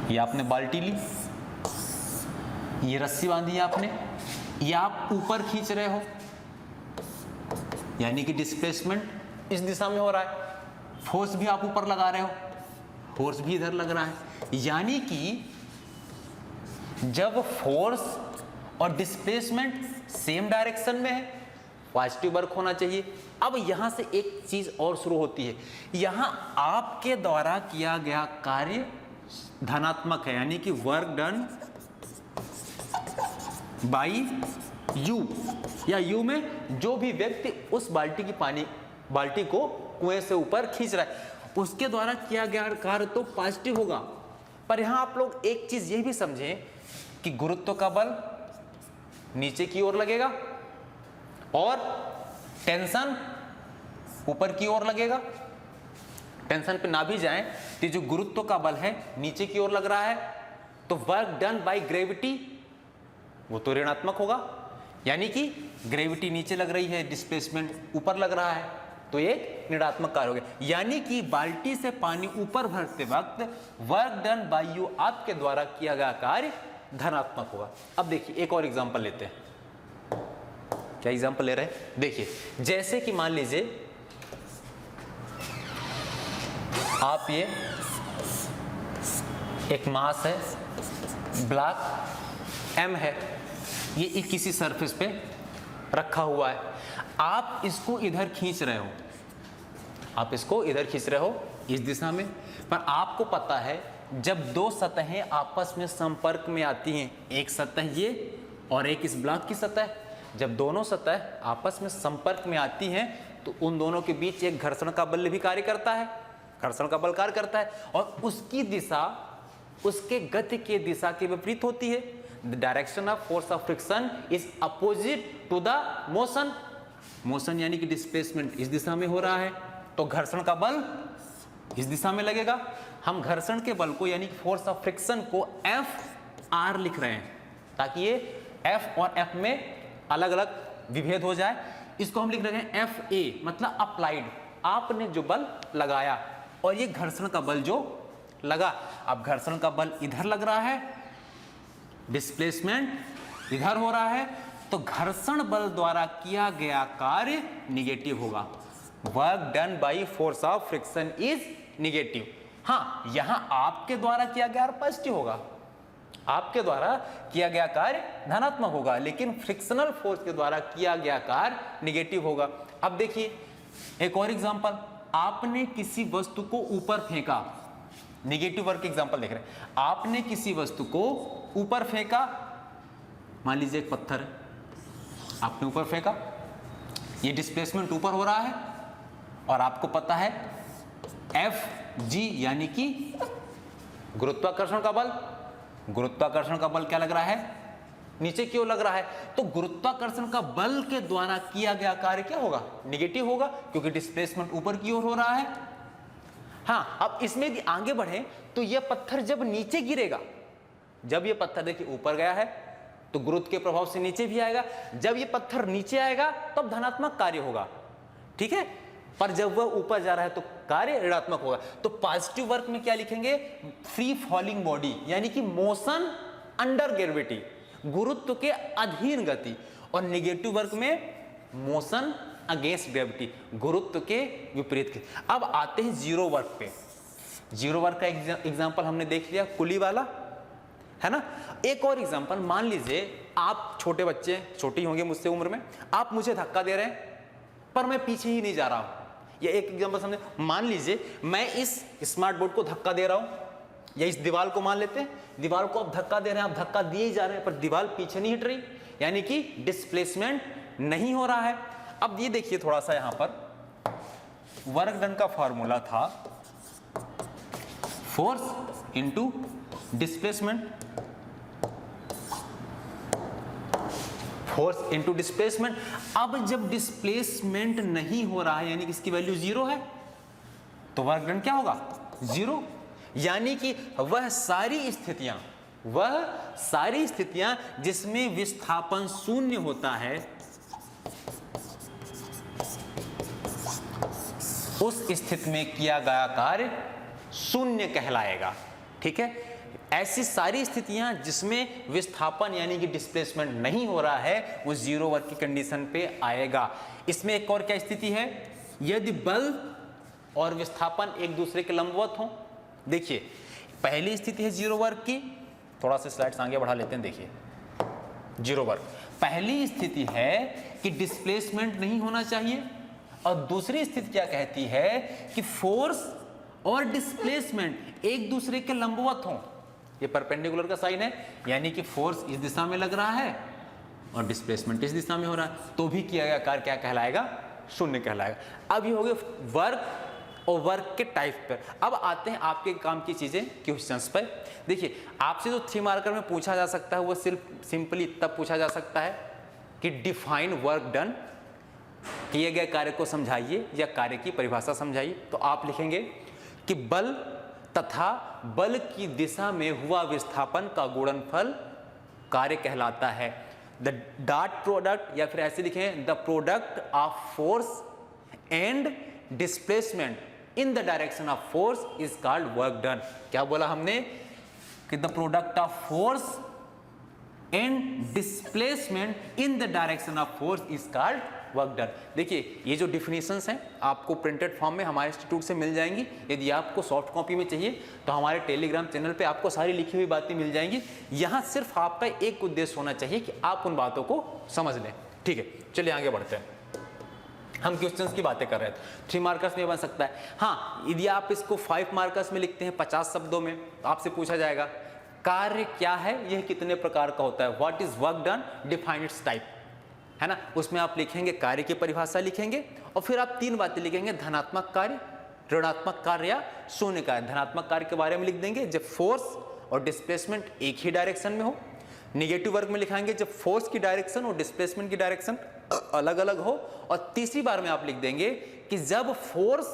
ये आपने बाल्टी ली, ये रस्सी बांधी है आपने, ये आप ऊपर खींच रहे हो, यानी कि डिस्प्लेसमेंट इस दिशा में हो रहा है, फोर्स भी आप ऊपर लगा रहे हो, फोर्स भी इधर लग रहा है। यानी कि जब फोर्स और डिस्प्लेसमेंट सेम डायरेक्शन में है, पॉजिटिव वर्क होना चाहिए। अब यहां से एक चीज और शुरू होती है, यहां आपके द्वारा किया गया कार्य धनात्मक है, यानी कि वर्क डन बाई यू, या यू में जो भी व्यक्ति उस बाल्टी को कुएं से ऊपर खींच रहा है उसके द्वारा किया गया कार्य तो पॉजिटिव होगा। पर यहां आप लोग एक चीज ये भी समझें कि गुरुत्व का बल नीचे की ओर लगेगा और टेंशन ऊपर की ओर लगेगा। टेंशन पे ना भी जाएं तो जो गुरुत्व का बल है नीचे की ओर लग रहा है, तो वर्क डन बाय ग्रेविटी वो तो ऋणात्मक होगा, यानी कि ग्रेविटी नीचे लग रही है, डिस्प्लेसमेंट ऊपर लग रहा है, तो एक ऋणात्मक कार्य हो गया। यानी कि बाल्टी से पानी ऊपर भरते वक्त वर्क डन बाय यू आपके द्वारा किया गया कार्य धनात्मक होगा। अब देखिए एक और एग्जांपल लेते हैं। क्या एग्जांपल ले रहे हैं, देखिए जैसे कि मान लीजिए आप, ये एक मास है, ब्लॉक M है, ये किसी सरफेस पे रखा हुआ है, आप इसको इधर खींच रहे हो, आप इसको इधर खींच रहे हो इस दिशा में। पर आपको पता है जब दो सतहें आपस में संपर्क में आती हैं, एक सतह ये और एक इस ब्लॉक की सतह, जब दोनों सतह आपस में संपर्क में आती हैं तो उन दोनों के बीच एक घर्षण का बल भी कार्य करता है, घर्षण का बल कार्य करता है, और उसकी दिशा उसके गति के दिशा के विपरीत होती है। The direction of force of friction is opposite to the motion. Motion यानी कि डिस्प्लेसमेंट इस दिशा में हो रहा है, तो घर्षण का बल इस दिशा में लगेगा। हम घर्षण के बल को यानी फोर्स ऑफ फ्रिक्शन को F R लिख रहे हैं ताकि ये F और F में अलग अलग विभेद हो जाए। इसको हम लिख रहे हैं FA मतलब अप्लाइड, आपने जो बल लगाया, और ये घर्षण का बल जो लगा। अब घर्षण का बल इधर लग रहा है, डिस्प्लेसमेंट इधर हो रहा है, तो घर्षण बल द्वारा किया गया कार्य निगेटिव होगा। Work done by force of friction is negative. हाँ, यहां आपके द्वारा किया गया पॉजिटिव होगा, आपके द्वारा किया गया कार्य धनात्मक होगा, लेकिन फ्रिक्शनल फोर्स के द्वारा किया गया कार्य निगेटिव होगा। अब देखिए एक और एग्जांपल, आपने किसी वस्तु को ऊपर फेंका, निगेटिव वर्क एग्जांपल देख रहे हैं। आपने किसी वस्तु को ऊपर फेंका, मान लीजिए एक पत्थर है, आपने ऊपर फेंका, ये डिस्प्लेसमेंट ऊपर हो रहा है और आपको पता है Fg यानी कि गुरुत्वाकर्षण का बल। गुरुत्वाकर्षण का बल क्या लग रहा है, नीचे क्यों लग रहा है, तो गुरुत्वाकर्षण का बल के द्वारा किया गया कार्य क्या होगा, निगेटिव होगा, क्योंकि डिस्प्लेसमेंट ऊपर की ओर हो रहा है। हाँ, अब इसमें यदि आगे बढ़े तो यह पत्थर जब नीचे गिरेगा, जब यह पत्थर देखिए ऊपर गया है तो गुरुत्व के प्रभाव से नीचे भी आएगा, जब यह पत्थर नीचे आएगा तब धनात्मक कार्य होगा, ठीक है, पर जब वह ऊपर जा रहा है तो कार्य ऋणात्मक होगा। तो पॉजिटिव वर्क में क्या लिखेंगे, फ्री फॉलिंग बॉडी यानी कि मोशन अंडर ग्रेविटी, गुरुत्व के अधीन गति, और नेगेटिव वर्क में मोशन अगेंस्ट ग्रेविटी, गुरुत्व के विपरीत के। अब आते हैं जीरो वर्क पे। जीरो वर्क का एग्जांपल हमने देख लिया, कुली वाला, है ना। एक और एग्जांपल, मान लीजिए आप छोटे बच्चे, छोटी होंगे मुझसे उम्र में, आप मुझे धक्का दे रहे हैं पर मैं पीछे ही नहीं जा रहा हूं। या एक एग्जांपल समझे, मान लीजिए मैं इस स्मार्ट बोर्ड को धक्का दे रहा हूं, या इस दीवार को मान लेते हैं, दीवार को आप धक्का दे रहे हैं, आप धक्का दिए ही जा रहे हैं पर दीवार पीछे नहीं हट रही, यानी कि डिस्प्लेसमेंट नहीं हो रहा है। अब ये देखिए थोड़ा सा यहां पर वर्क डन का फॉर्मूला था force into displacement, force into displacement. अब जब डिस्प्लेसमेंट नहीं हो रहा है यानी कि इसकी वैल्यू जीरो है, तो वर्क डन क्या होगा, जीरो। यानी कि वह सारी स्थितियां जिसमें विस्थापन शून्य होता है, उस स्थिति में किया गया कार्य शून्य कहलाएगा, ठीक है। ऐसी सारी स्थितियां जिसमें विस्थापन यानी कि डिस्प्लेसमेंट नहीं हो रहा है, वो जीरो वर्क की कंडीशन पे आएगा। इसमें एक और क्या स्थिति है, यदि बल और विस्थापन एक दूसरे के लंबवत हो। देखिए पहली स्थिति है जीरो वर्क की, थोड़ा सा स्लाइड्स आगे बढ़ा लेते हैं। देखिए जीरो वर्क, पहली स्थिति है कि डिस्प्लेसमेंट नहीं होना चाहिए, और दूसरी स्थिति क्या कहती है कि फोर्स और डिस्प्लेसमेंट एक दूसरे के लंबवत हों। ये परपेंडिकुलर का साइन है, यानी कि फोर्स इस दिशा में लग रहा है और डिस्प्लेसमेंट इस दिशा में हो रहा है, तो भी किया गया कार्य क्या कहलाएगा, शून्य कहलाएगा। अब ये हो गए वर्क और वर्क के टाइप पर। अब आते हैं आपके काम की चीजें क्वेश्चंस पर। देखिए आपसे जो 3 मार्कर में पूछा जा सकता है वो सिर्फ सिंपली तब पूछा जा सकता है कि डिफाइन वर्क डन, किए गए कार्य को समझाइए या कार्य की परिभाषा समझाइए। तो आप लिखेंगे कि बल तथा बल की दिशा में हुआ विस्थापन का गुणनफल कार्य कहलाता है। द डॉट प्रोडक्ट, या फिर ऐसे लिखें the product of force and displacement in the direction of force is called work done. क्या बोला हमने कि the product of force and displacement in the direction of force is called work done. देखिए ये जो डिफिनीशंस हैं आपको printed form में हमारे इंस्टीट्यूट से मिल जाएंगी। यदि आपको सॉफ्ट कॉपी में चाहिए तो हमारे टेलीग्राम चैनल पे आपको सारी लिखी हुई बातें मिल जाएंगी। यहाँ सिर्फ आपका एक उद्देश्य होना चाहिए कि आप उन बातों को समझ लें, ठीक है। चलिए आगे बढ़ते हैं। हम क्वेश्चंस की बातें कर रहे थे। 3 मार्कर्स में बन सकता है। हाँ, यदि आप इसको 5 मार्कर्स में लिखते हैं 50 शब्दों में, तो आपसे पूछा जाएगा कार्य क्या है, यह कितने प्रकार का होता है, what is work done, define it's type, है ना। उसमें आप लिखेंगे कार्य की परिभाषा लिखेंगे, और फिर आप 3 बातें लिखेंगे, धनात्मक कार्य, ऋणात्मक कार्य या शून्य कार्य। धनात्मक कार्य के बारे में लिख देंगे जब फोर्स और डिस्प्लेसमेंट एक ही डायरेक्शन में हो। नेगेटिव वर्क में लिखाएंगे जब फोर्स की डायरेक्शन और डिस्प्लेसमेंट की डायरेक्शन अलग अलग हो। और तीसरी बार में आप लिख देंगे कि जब फोर्स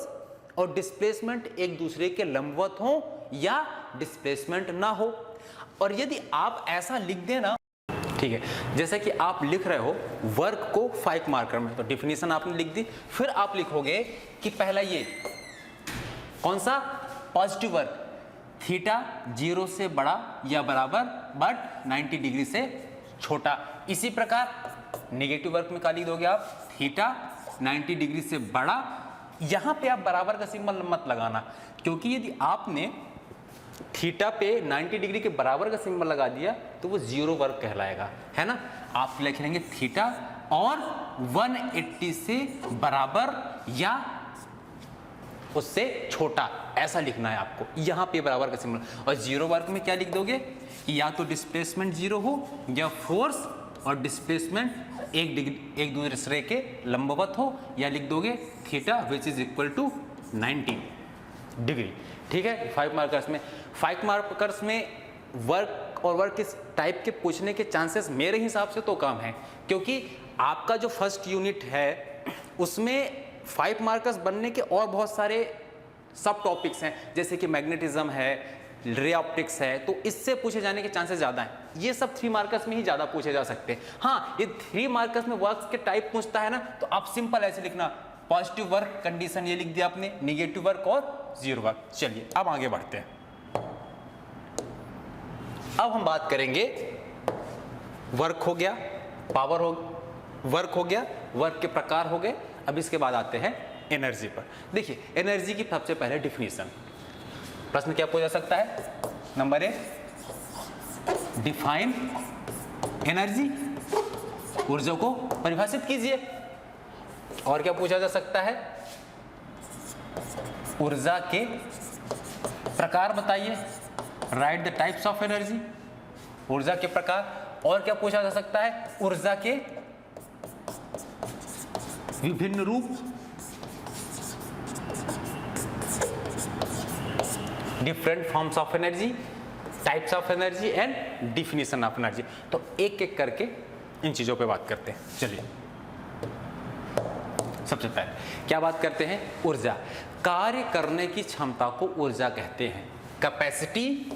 और डिस्प्लेसमेंट एक दूसरे के लंबवत हो या डिस्प्लेसमेंट ना हो। और यदि आप ऐसा लिख देना, ठीक है, जैसे कि आप लिख रहे हो वर्क को 5 मार्कर में, तो डिफिनीशन आपने लिख दी, फिर आप लिखोगे कि पहला ये कौन सा, पॉजिटिव वर्क, थीटा 0 से बड़ा या बराबर बट 90 डिग्री से छोटा। इसी प्रकार नेगेटिव वर्क में क्या लिख दोगे आप, थीटा 90 डिग्री से बड़ा। यहां पे आप बराबर का सिंबल मत लगाना, क्योंकि यदि आपने थीटा पे 90 डिग्री के बराबर का सिंबल लगा दिया तो वो 0 वर्क कहलाएगा, है ना। आप लिख लेंगे थीटा और 180 से बराबर या उससे छोटा, ऐसा लिखना है आपको। यहां पे बराबर का सिंबल, और 0 वर्क में क्या लिख दोगे कि या तो डिस्प्लेसमेंट 0 हो या फोर्स और डिस्प्लेसमेंट एक दूसरे के लंबवत हो, या लिख दोगे theta which is equal to 90 degree. ठीक है, 5 मार्कर्स में। 5 मार्कर्स में वर्क और वर्क किस टाइप के पूछने के चांसेस मेरे हिसाब से तो कम है, क्योंकि आपका जो फर्स्ट यूनिट है उसमें 5 मार्कर्स बनने के और बहुत सारे सब टॉपिक्स हैं, जैसे कि मैग्नेटिज्म है, रे ऑप्टिक्स है, तो इससे पूछे जाने के चांसेस ज़्यादा हैं। ये सब 3 मार्कर्स में ही ज़्यादा पूछे जा सकते हैं। हाँ, ये 3 मार्कर्स में वर्क्स के टाइप पूछता है ना, तो आप सिंपल ऐसे लिखना, पॉजिटिव वर्क कंडीशन ये लिख दिया आपने, निगेटिव वर्क और 0 वर्क। चलिए अब आगे बढ़ते हैं। अब हम बात करेंगे, वर्क हो गया, पावर हो, वर्क हो गया, वर्क के प्रकार हो गए। अब इसके बाद आते हैं एनर्जी पर। देखिए, एनर्जी की सबसे पहले डिफिनीशन, प्रश्न क्या पूछा जा सकता है, नंबर 1, डिफाइन एनर्जी, ऊर्जा को परिभाषित कीजिए। और क्या पूछा जा सकता है, ऊर्जा के प्रकार बताइए, right the types of energy, ऊर्जा के प्रकार। और क्या पूछा जा सकता है, ऊर्जा के विभिन्न रूप, different forms of energy, types of energy and definition of energy. तो एक एक करके इन चीजों पे बात करते हैं। चलिए, सबसे पहले क्या बात करते हैं, ऊर्जा। कार्य करने की क्षमता को ऊर्जा कहते हैं। Capacity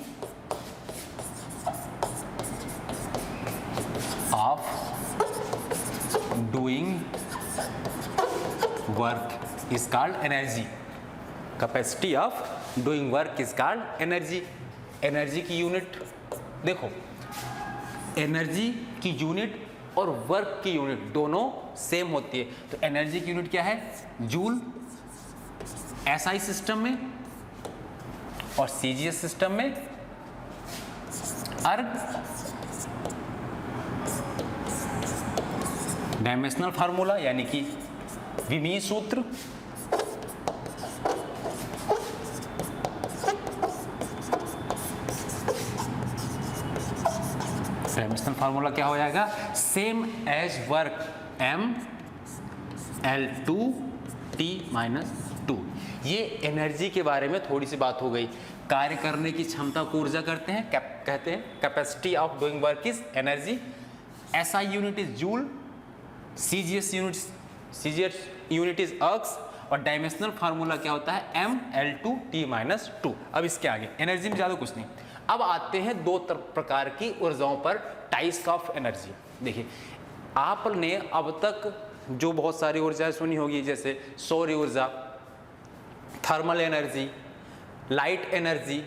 of doing work is called energy. Capacity of doing work is called energy. Energy की यूनिट देखो, एनर्जी की यूनिट और वर्क की यूनिट दोनों सेम होती है। तो एनर्जी की यूनिट क्या है, जूल, एसआई सिस्टम में, और सीजीएस सिस्टम में अर्ग। डायमेंशनल फार्मूला यानी कि विमीय सूत्र, डायमेंशनल फार्मूला क्या हो जाएगा, सेम एज वर्क mL2T-2। ये एनर्जी के बारे में थोड़ी सी बात हो गई। कार्य करने की क्षमता को ऊर्जा कहते हैं, capacity of doing work is energy, SI unit is joule, CGS unit is ergs, और डायमेंशनल फार्मूला क्या होता है, mL2T-2। अब इसके आगे एनर्जी में ज़्यादा कुछ नहीं। अब आते हैं 2 प्रकार की ऊर्जाओं पर, टाइप्स ऑफ एनर्जी। देखिए, आपने अब तक जो बहुत सारी ऊर्जाएं सुनी होगी, जैसे सौर ऊर्जा, thermal energy, light energy,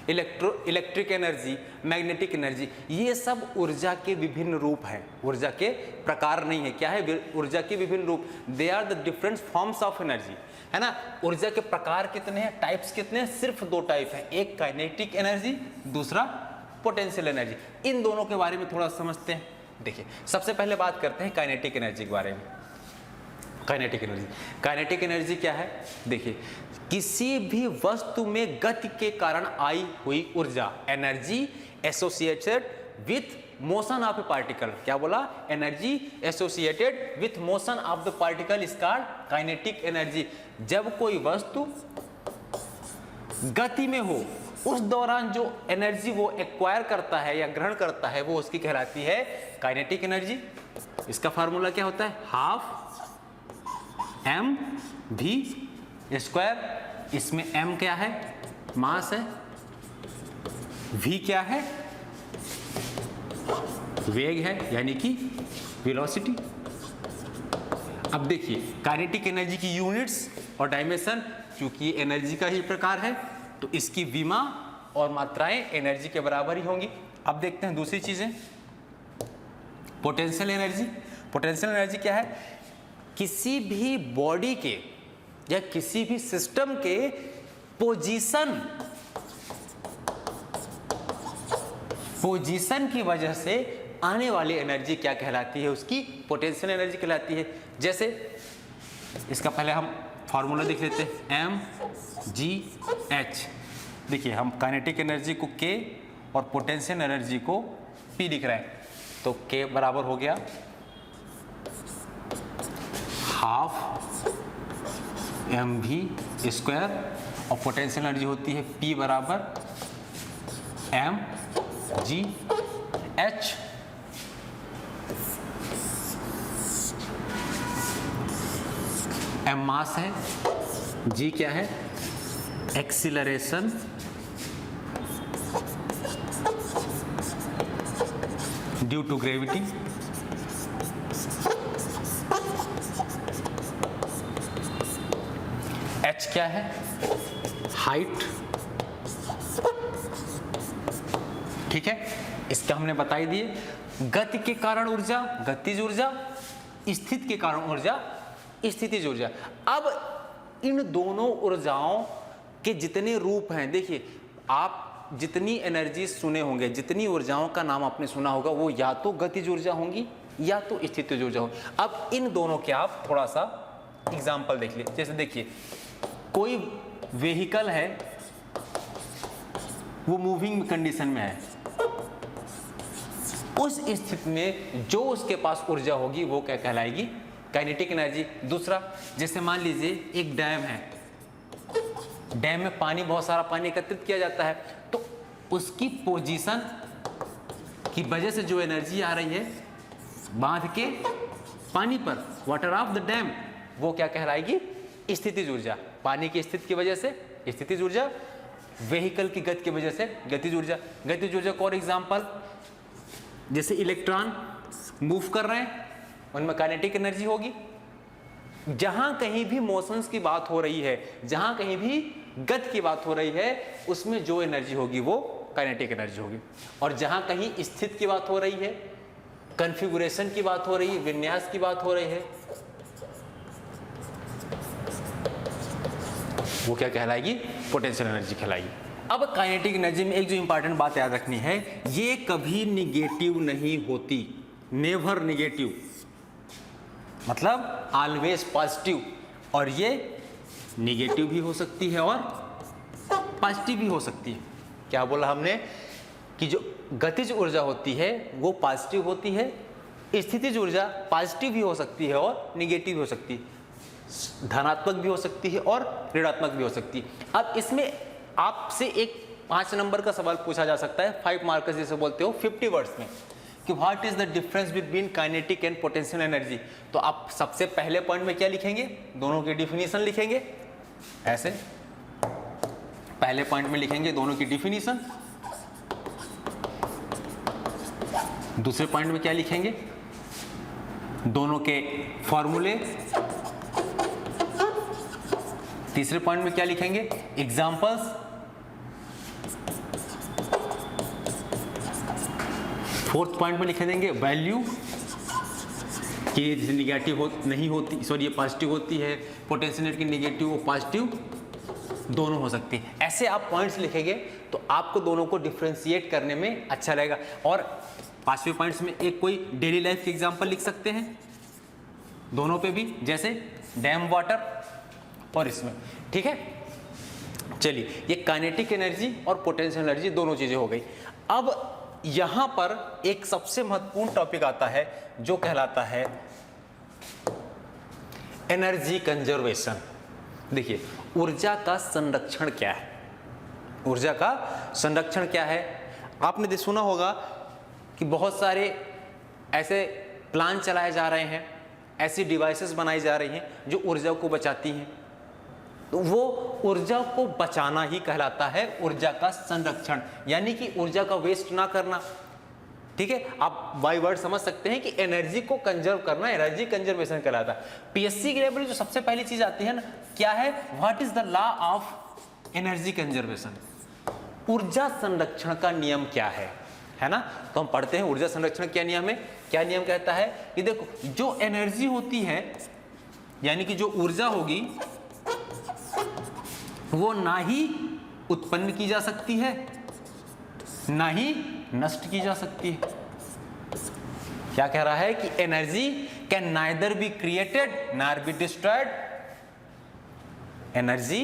electric energy, magnetic energy, ये सब ऊर्जा के विभिन्न रूप हैं, ऊर्जा के प्रकार नहीं है। क्या है, ऊर्जा के विभिन्न रूप, they are the different forms of energy, है ना। ऊर्जा के प्रकार कितने हैं, टाइप्स कितने हैं, सिर्फ 2 टाइप हैं, एक काइनेटिक एनर्जी, दूसरा पोटेंशियल एनर्जी। इन दोनों के बारे में थोड़ा समझते हैं। देखिए, सबसे पहले बात करते हैं काइनेटिक एनर्जी के बारे में। काइनेटिक एनर्जी, काइनेटिक एनर्जी क्या है, देखिए, किसी भी वस्तु में गति के कारण आई हुई ऊर्जा, energy associated with motion of A particle. क्या बोला, energy associated with motion of the particle is called kinetic energy. जब कोई वस्तु गति में हो, उस दौरान जो एनर्जी वो एक्वायर करता है या ग्रहण करता है, वो उसकी कहलाती है काइनेटिक एनर्जी। इसका फार्मूला क्या होता है, ½ mv² इसमें m क्या है, मास है, v क्या है, वेग है यानी कि वेलोसिटी। अब देखिए काइनेटिक एनर्जी की यूनिट्स और डायमेंशन, क्योंकि एनर्जी का ही प्रकार है तो इसकी विमा और मात्राएं एनर्जी के बराबर ही होंगी। अब देखते हैं दूसरी चीजें, पोटेंशियल एनर्जी। पोटेंशियल एनर्जी क्या है, किसी भी बॉडी के या किसी भी सिस्टम के पोजीशन की वजह से आने वाली एनर्जी क्या कहलाती है, उसकी पोटेंशियल एनर्जी कहलाती है। जैसे इसका पहले हम फॉर्मूला देख लेते हैं, mgh। देखिए हम काइनेटिक एनर्जी को k और पोटेंशियल एनर्जी को p लिख रहे हैं, तो k बराबर हो गया हाफ mv स्क्वायर और पोटेंशियल एनर्जी होती है p बराबर mgh। m मास है, g क्या है, acceleration, due to gravity, h क्या है, हाइट। ठीक है, इसका हमने बता ही दिए। गति के कारण ऊर्जा गतिज ऊर्जा, स्थिति के कारण ऊर्जा स्थितिज ऊर्जा। अब इन दोनों ऊर्जाओं के जितने रूप हैं, देखिए आप जितनी एनर्जी सुने होंगे, जितनी ऊर्जाओं का नाम आपने सुना होगा, वो या तो गतिज ऊर्जा होंगी या तो स्थितिज ऊर्जा होगी। अब इन दोनों के आप थोड़ा सा एग्जाम्पल देख लीजिए। जैसे देखिए कोई व्हीकल है, वो मूविंग कंडीशन में है, उस स्थिति में जो उसके पास ऊर्जा होगी वो क्या कहलाएगी, काइनेटिक एनर्जी। दूसरा, जैसे मान लीजिए एक डैम है, डैम में पानी, बहुत सारा पानी एकत्रित किया जाता है, तो उसकी पोजीशन की वजह से जो एनर्जी आ रही है बांध के पानी पर, वाटर ऑफ द डैम, वो क्या कहलाएगी, स्थितिज ऊर्जा। पानी की स्थिति की वजह से स्थितिज ऊर्जा, व्हीकल की गति की वजह से गतिज ऊर्जा। गतिज ऊर्जा का और एग्जाम्पल, जैसे इलेक्ट्रॉन मूव कर रहे हैं, उनमें काइनेटिक एनर्जी होगी। जहां कहीं भी मोशंस की बात हो रही है, जहां कहीं भी गति की बात हो रही है, उसमें जो एनर्जी होगी वो काइनेटिक एनर्जी होगी। और जहां कहीं स्थिति की बात हो रही है, कॉन्फ़िगरेशन की बात हो रही है, विन्यास की बात हो रही है, वो क्या कहलाएगी, पोटेंशियल एनर्जी कहलाएगी। अब काइनेटिक एनर्जी में एक जो इंपॉर्टेंट बात याद रखनी है, ये कभी निगेटिव नहीं होती, नेवर निगेटिव, मतलब ऑलवेज पॉजिटिव। और ये निगेटिव भी हो सकती है और पॉजिटिव भी हो सकती है। क्या बोला हमने कि जो गतिज ऊर्जा होती है वो पॉजिटिव होती है, स्थितिज ऊर्जा पॉजिटिव भी हो सकती है और निगेटिव भी हो सकती है, धनात्मक भी हो सकती है और ऋणात्मक भी हो सकती है। अब इसमें आपसे एक 5 नंबर का सवाल पूछा जा सकता है, 5 मार्कर्स जिसे बोलते हो, 50 वर्ड्स में, कि what is the difference between kinetic and potential energy. तो आप सबसे पहले पॉइंट में क्या लिखेंगे, दोनों की डिफिनीशन लिखेंगे, ऐसे पहले पॉइंट में लिखेंगे दोनों की डिफिनीशन। दूसरे पॉइंट में क्या लिखेंगे, दोनों के फॉर्मूले। तीसरे पॉइंट में क्या लिखेंगे, एग्जांपल्स। फोर्थ पॉइंट में लिख देंगे वैल्यू, कि ये निगेटिव नहीं होती, सॉरी ये पॉजिटिव होती है, पोटेंशियल की निगेटिव और पॉजिटिव दोनों हो सकती है। ऐसे आप पॉइंट्स लिखेंगे तो आपको दोनों को डिफ्रेंशिएट करने में अच्छा लगेगा। और 5वें पॉइंट्स में एक कोई डेली लाइफ के एग्जांपल लिख सकते हैं दोनों पे भी, जैसे डैम वाटर और इसमें। ठीक है, चलिए ये काइनेटिक एनर्जी और पोटेंशियल एनर्जी दोनों चीजें हो गई। अब यहां पर एक सबसे महत्वपूर्ण टॉपिक आता है जो कहलाता है एनर्जी कंजर्वेशन। देखिए ऊर्जा का संरक्षण क्या है, ऊर्जा का संरक्षण क्या है। आपने सुना होगा कि बहुत सारे ऐसे प्लान चलाए जा रहे हैं, ऐसी डिवाइसेस बनाई जा रही हैं जो ऊर्जा को बचाती हैं। तो वो ऊर्जा को बचाना ही कहलाता है ऊर्जा का संरक्षण, यानी कि ऊर्जा का वेस्ट ना करना। ठीक है, आप बाय वर्ड समझ सकते हैं कि एनर्जी को कंजर्व करना एनर्जी कंजर्वेशन कहलाता है। पीएससी के लेवल जो सबसे पहली चीज आती है ना, क्या है, what is the law of energy conservation, ऊर्जा संरक्षण का नियम क्या है ना। तो हम पढ़ते हैं ऊर्जा संरक्षण क्या नियम है। क्या नियम कहता है कि देखो, जो एनर्जी होती है यानी कि जो ऊर्जा होगी वो ना ही उत्पन्न की जा सकती है ना ही नष्ट की जा सकती है। क्या कह रहा है कि energy can neither be created nor be destroyed, energy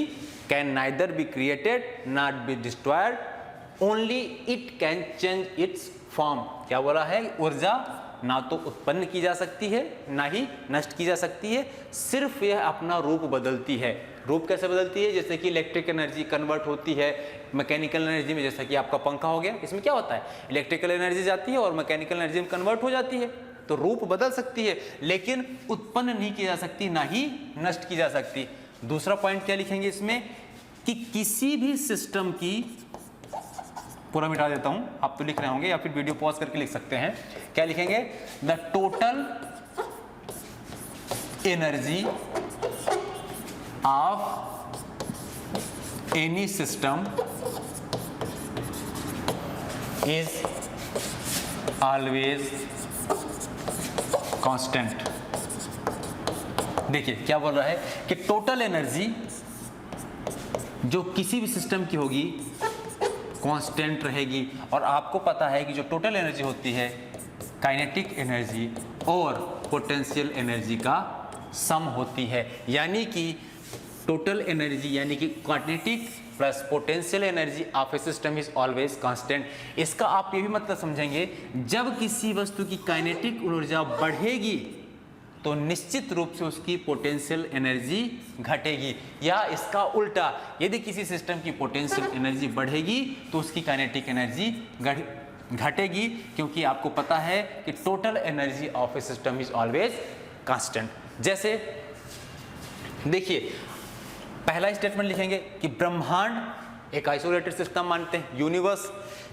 can neither be created not be destroyed, only it can change it's form. क्या बोला है, ऊर्जा ना तो उत्पन्न की जा सकती है ना ही नष्ट की जा सकती है, सिर्फ यह अपना रूप बदलती है। रूप कैसे बदलती है, जैसे कि इलेक्ट्रिक एनर्जी कन्वर्ट होती है मैकेनिकल एनर्जी में, जैसा कि आपका पंखा हो गया, इसमें क्या होता है, इलेक्ट्रिकल एनर्जी जाती है और मैकेनिकल एनर्जी में कन्वर्ट हो जाती है। तो रूप बदल सकती है लेकिन उत्पन्न नहीं की जा सकती ना ही नष्ट की जा सकती। दूसरा पॉइंट क्या लिखेंगे इसमें कि किसी भी सिस्टम की, पूरा मिटा देता हूं, आप तो लिख रहे होंगे या फिर वीडियो पॉज करके लिख सकते हैं। क्या लिखेंगे, the total energy of any system is always constant. देखिए क्या बोल रहा है कि टोटल एनर्जी जो किसी भी सिस्टम की होगी कांस्टेंट रहेगी। और आपको पता है कि जो टोटल एनर्जी होती है काइनेटिक एनर्जी और पोटेंशियल एनर्जी का सम होती है, यानी कि टोटल एनर्जी यानी कि kinetic plus potential energy of A system is always constant. इसका आप ये भी मतलब समझेंगे, जब किसी वस्तु की काइनेटिक ऊर्जा बढ़ेगी तो निश्चित रूप से उसकी पोटेंशियल एनर्जी घटेगी, या इसका उल्टा, यदि किसी सिस्टम की पोटेंशियल एनर्जी बढ़ेगी तो उसकी काइनेटिक एनर्जी घटेगी, क्योंकि आपको पता है कि total energy of A system is always constant. जैसे देखिए पहला स्टेटमेंट लिखेंगे कि ब्रह्मांड एक आइसोलेटेड सिस्टम मानते हैं,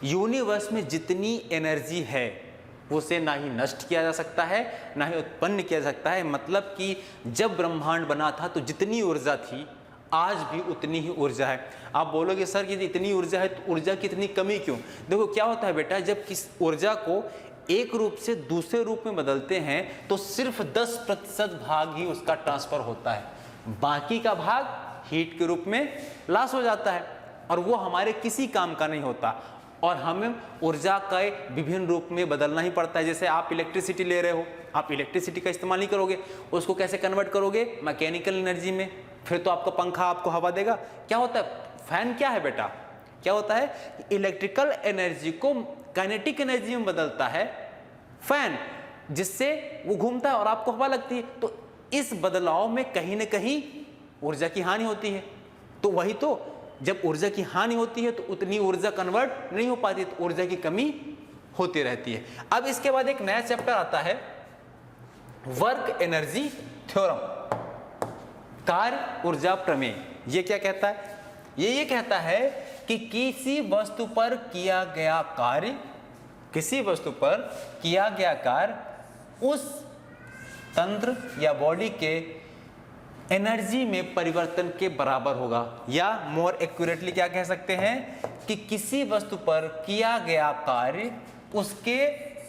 यूनिवर्स में जितनी एनर्जी है उसे ना ही नष्ट किया जा सकता है ना ही उत्पन्न किया जा सकता है। मतलब कि जब ब्रह्मांड बना था तो जितनी ऊर्जा थी आज भी उतनी ही ऊर्जा है। आप बोलोगे सर यदि इतनी ऊर्जा है तो ऊर्जा की इतनी कमी क्यों? देखो क्या होता है बेटा, जब किस ऊर्जा को एक रूप से दूसरे रूप में बदलते हैं तो सिर्फ 10% भाग ही उसका ट्रांसफर होता है, बाकी का भाग हीट के रूप में लॉस हो जाता है और वो हमारे किसी काम का नहीं होता और हमें ऊर्जा का विभिन्न रूप में बदलना ही पड़ता है। जैसे आप इलेक्ट्रिसिटी ले रहे हो, आप इलेक्ट्रिसिटी का इस्तेमाल नहीं करोगे, उसको कैसे कन्वर्ट करोगे, मैकेनिकल एनर्जी में, फिर तो आपका पंखा आपको हवा देगा। क्या होता है, फैन क्या है बेटा, क्या होता है, इलेक्ट्रिकल एनर्जी को काइनेटिक एनर्जी में बदलता है फैन, जिससे वो घूमता है और आपको हवा लगती है। तो इस बदलाव में कहीं ना कहीं ऊर्जा की हानि होती है। तो वही तो, जब ऊर्जा की हानि होती है तो उतनी ऊर्जा कन्वर्ट नहीं हो पाती, तो ऊर्जा की कमी होती रहती है। अब इसके बाद एक नया चैप्टर आता है वर्क एनर्जी थ्योरम, कार्य ऊर्जा प्रमेय। ये क्या कहता है, ये कहता है कि किसी वस्तु पर किया गया कार्य, किसी वस्तु पर किया गया कार्य उस तंत्र या बॉडी के एनर्जी में परिवर्तन के बराबर होगा, या मोर एक्यूरेटली क्या कह सकते हैं कि किसी वस्तु पर किया गया कार्य उसके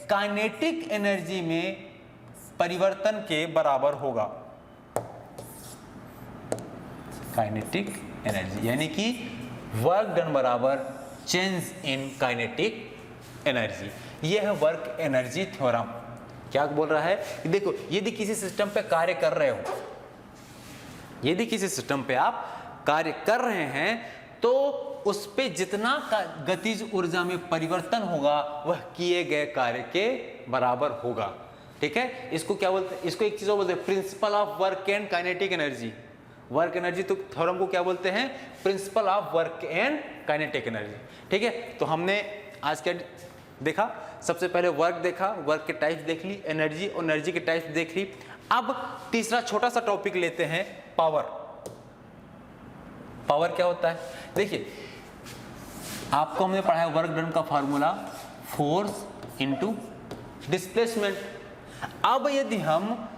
काइनेटिक एनर्जी में परिवर्तन के बराबर होगा। काइनेटिक एनर्जी यानी कि वर्क डन बराबर चेंज इन काइनेटिक एनर्जी। यह है वर्क एनर्जी थ्योरम। क्या बोल रहा है कि देखो, यदि किसी सिस्टम पे कार्य कर रहे हो, यदि किसी सिस्टम पे आप कार्य कर रहे हैं तो उस पे जितना गतिज ऊर्जा में परिवर्तन होगा वह किए गए कार्य के बराबर होगा। ठीक है, इसको क्या बोलते हैं, इसको एक चीज और बोलते हैं, principle of work and kinetic energy. Work energy तो थ्योरम को क्या बोलते हैं, principle of work and kinetic energy. ठीक है, तो हमने आज क्या देखा, सबसे पहले वर्क देखा, वर्क के टाइप्स देख ली, एनर्जी और एनर्जी के टाइप्स देख ली। अब तीसरा छोटा सा टॉपिक लेते हैं, पावर। पावर क्या होता है? देखिए आपको हमने पढ़ा है वर्क डन का फॉर्मूला फोर्स इनटू डिस्प्लेसमेंट। अब यदि हम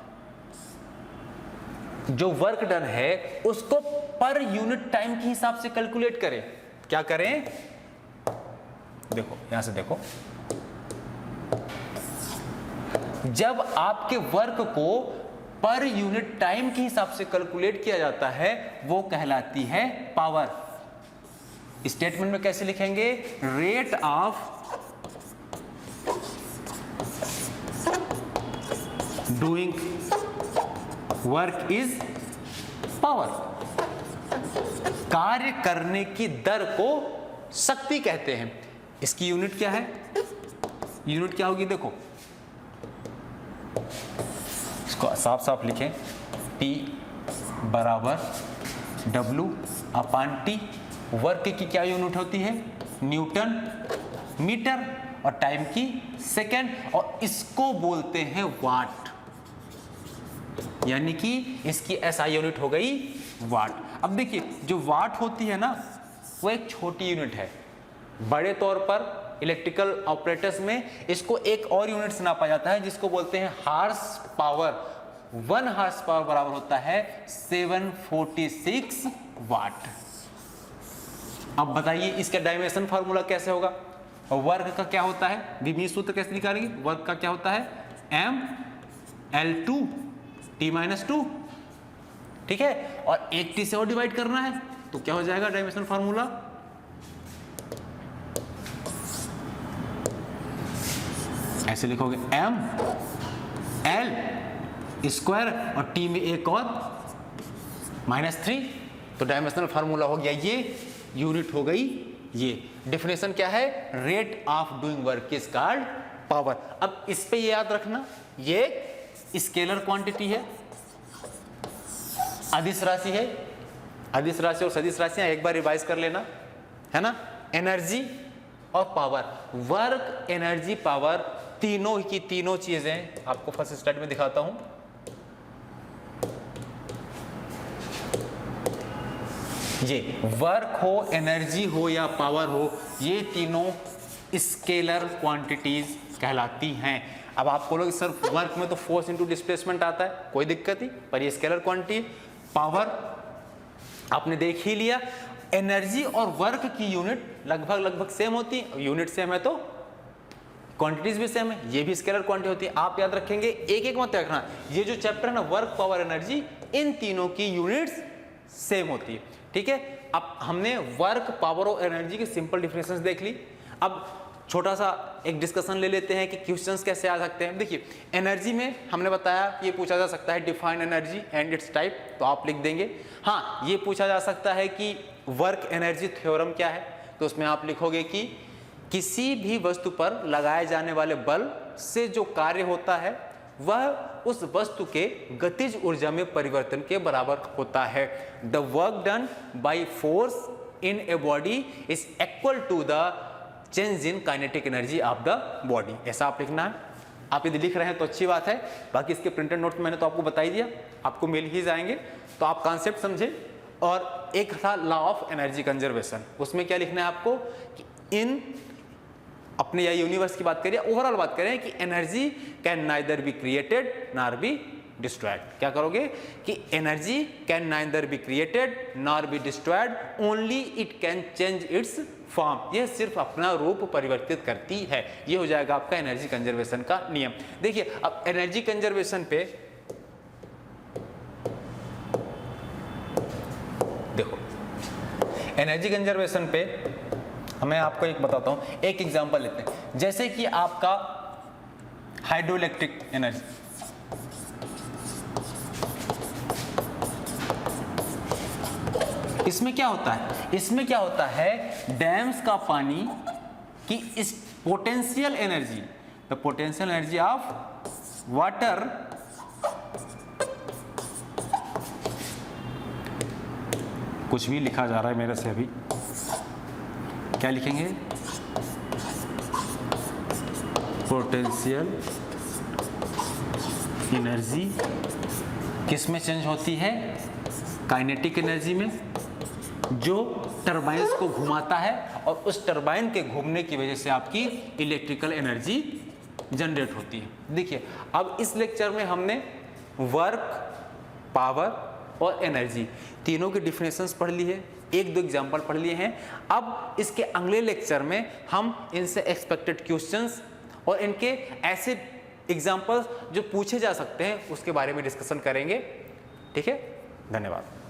जो वर्क डन है उसको पर यूनिट टाइम के हिसाब से कैलकुलेट करें, क्या करें? देखो यहां से देखो, जब आपके वर्क को पर यूनिट टाइम के हिसाब से कैलकुलेट किया जाता है वो कहलाती है पावर। स्टेटमेंट में कैसे लिखेंगे? Rate of doing work is power. कार्य करने की दर को शक्ति कहते हैं। इसकी यूनिट क्या है? यूनिट क्या होगी? देखो इसको साफ साफ लिखें, P बराबर W अपान T। वर्क की क्या यूनिट होती है? न्यूटन मीटर, और टाइम की सेकेंड, और इसको बोलते हैं वाट, यानी कि इसकी SI यूनिट हो गई वाट। अब देखिए जो वाट होती है ना वो एक छोटी यूनिट है। बड़े तौर पर इलेक्ट्रिकल ऑपरेटर्स में इसको एक और यूनिट से नापा जाता है जिसको बोलते हैं हार्स पावर। 1 हार्स पावर बराबर होता है 746 वाट। अब बताइए इसका डायमेंशन फार्मूला कैसे होगा? वर्क का क्या होता है? बीमी सूत्र कैसे निकालेंगे? वर्क का क्या होता है? M L2T-2, ठीक है, और 1T से और डिवाइड करना है तो क्या हो जाएगा डायमेंशन फार्मूला? ऐसे लिखोगे M L स्क्वायर और T में एक और -3, तो डायमेंशनल फार्मूला हो गया ये, यूनिट हो गई ये। डेफिनेशन क्या है? Rate of doing work is called power. अब इस पे ये याद रखना, ये स्केलर क्वांटिटी है, अदिश राशि है। अदिश राशि और सदिश राशियां एक बार रिवाइज कर लेना, है ना। एनर्जी और पावर, वर्क, एनर्जी, पावर, तीनों की तीनों चीजें आपको फर्स्ट स्लाइड में दिखाता हूं। ये वर्क हो, एनर्जी हो या पावर हो, ये तीनों स्केलर क्वांटिटीज कहलाती हैं। अब आप बोलोगे सर वर्क में तो फोर्स इनटू डिस्प्लेसमेंट आता है, कोई दिक्कत नहीं, पर ये स्केलर क्वांटिटी। पावर आपने देख ही लिया। एनर्जी और वर्क की यूनिट लगभग सेम होती है, यूनिट सेम है तो क्वांटिटीज भी सेम है, ये भी स्केलर क्वांटिटी होती है। आप याद रखेंगे, एक एक मत रखना, ये जो चैप्टर है ना वर्क, पावर, एनर्जी, इन तीनों की यूनिट्स सेम होती है, ठीक है। अब हमने वर्क, पावर और एनर्जी की सिंपल डिफरेंसेस देख ली। अब छोटा सा एक डिस्कशन ले लेते हैं कि क्वेश्चंस कैसे आ सकते हैं। देखिए एनर्जी में हमने बताया ये पूछा जा सकता है define energy and it's type, तो आप लिख देंगे। हाँ, ये पूछा जा सकता है कि वर्क एनर्जी थ्योरम क्या है, तो उसमें आप लिखोगे कि किसी भी वस्तु पर लगाए जाने वाले बल से जो कार्य होता है वह उस वस्तु के गतिज ऊर्जा में परिवर्तन के बराबर होता है। The work done by force in a body is equal to the change in kinetic energy of the body, ऐसा आप लिखना है। आप यदि लिख रहे हैं तो अच्छी बात है, बाकी इसके प्रिंटेड नोट मैंने तो आपको बता ही दिया, आपको मिल ही जाएंगे, तो आप कॉन्सेप्ट समझे। और एक था लॉ ऑफ एनर्जी कंजर्वेशन, उसमें क्या लिखना है आपको कि इन अपने या यूनिवर्स की बात करिए, ओवरऑल बात करें कि energy can neither be created nor be destroyed. क्या करोगे कि energy can neither be created nor be destroyed, only it can change it's form, यह सिर्फ अपना रूप परिवर्तित करती है। ये हो जाएगा आपका एनर्जी कंजर्वेशन का नियम। देखिए अब एनर्जी कंजर्वेशन पे देखो, एनर्जी कंजर्वेशन पे मैं आपको एक बताता हूं, एक एग्जांपल लेते हैं। जैसे कि आपका हाइड्रो इलेक्ट्रिक एनर्जी, इसमें क्या होता है? इसमें क्या होता है, डैम्स का पानी की इस potential energy, the potential energy of water कुछ भी लिखा जा रहा है मेरे से, अभी क्या लिखेंगे? पोटेंशियल एनर्जी किस में चेंज होती है? काइनेटिक एनर्जी में। जो टरबाइन्स को घुमाता है और उस टरबाइन के घूमने की वजह से आपकी इलेक्ट्रिकल एनर्जी जनरेट होती है। देखिए अब इस लेक्चर में हमने वर्क, पावर और एनर्जी तीनों की डिफिनेशंस पढ़ ली है, एक दो एग्जाम्पल पढ़ लिए हैं। अब इसके अगले लेक्चर में हम इनसे एक्सपेक्टेड क्वेश्चंस और इनके ऐसे एग्जाम्पल्स जो पूछे जा सकते हैं उसके बारे में डिस्कशन करेंगे। ठीक है, धन्यवाद।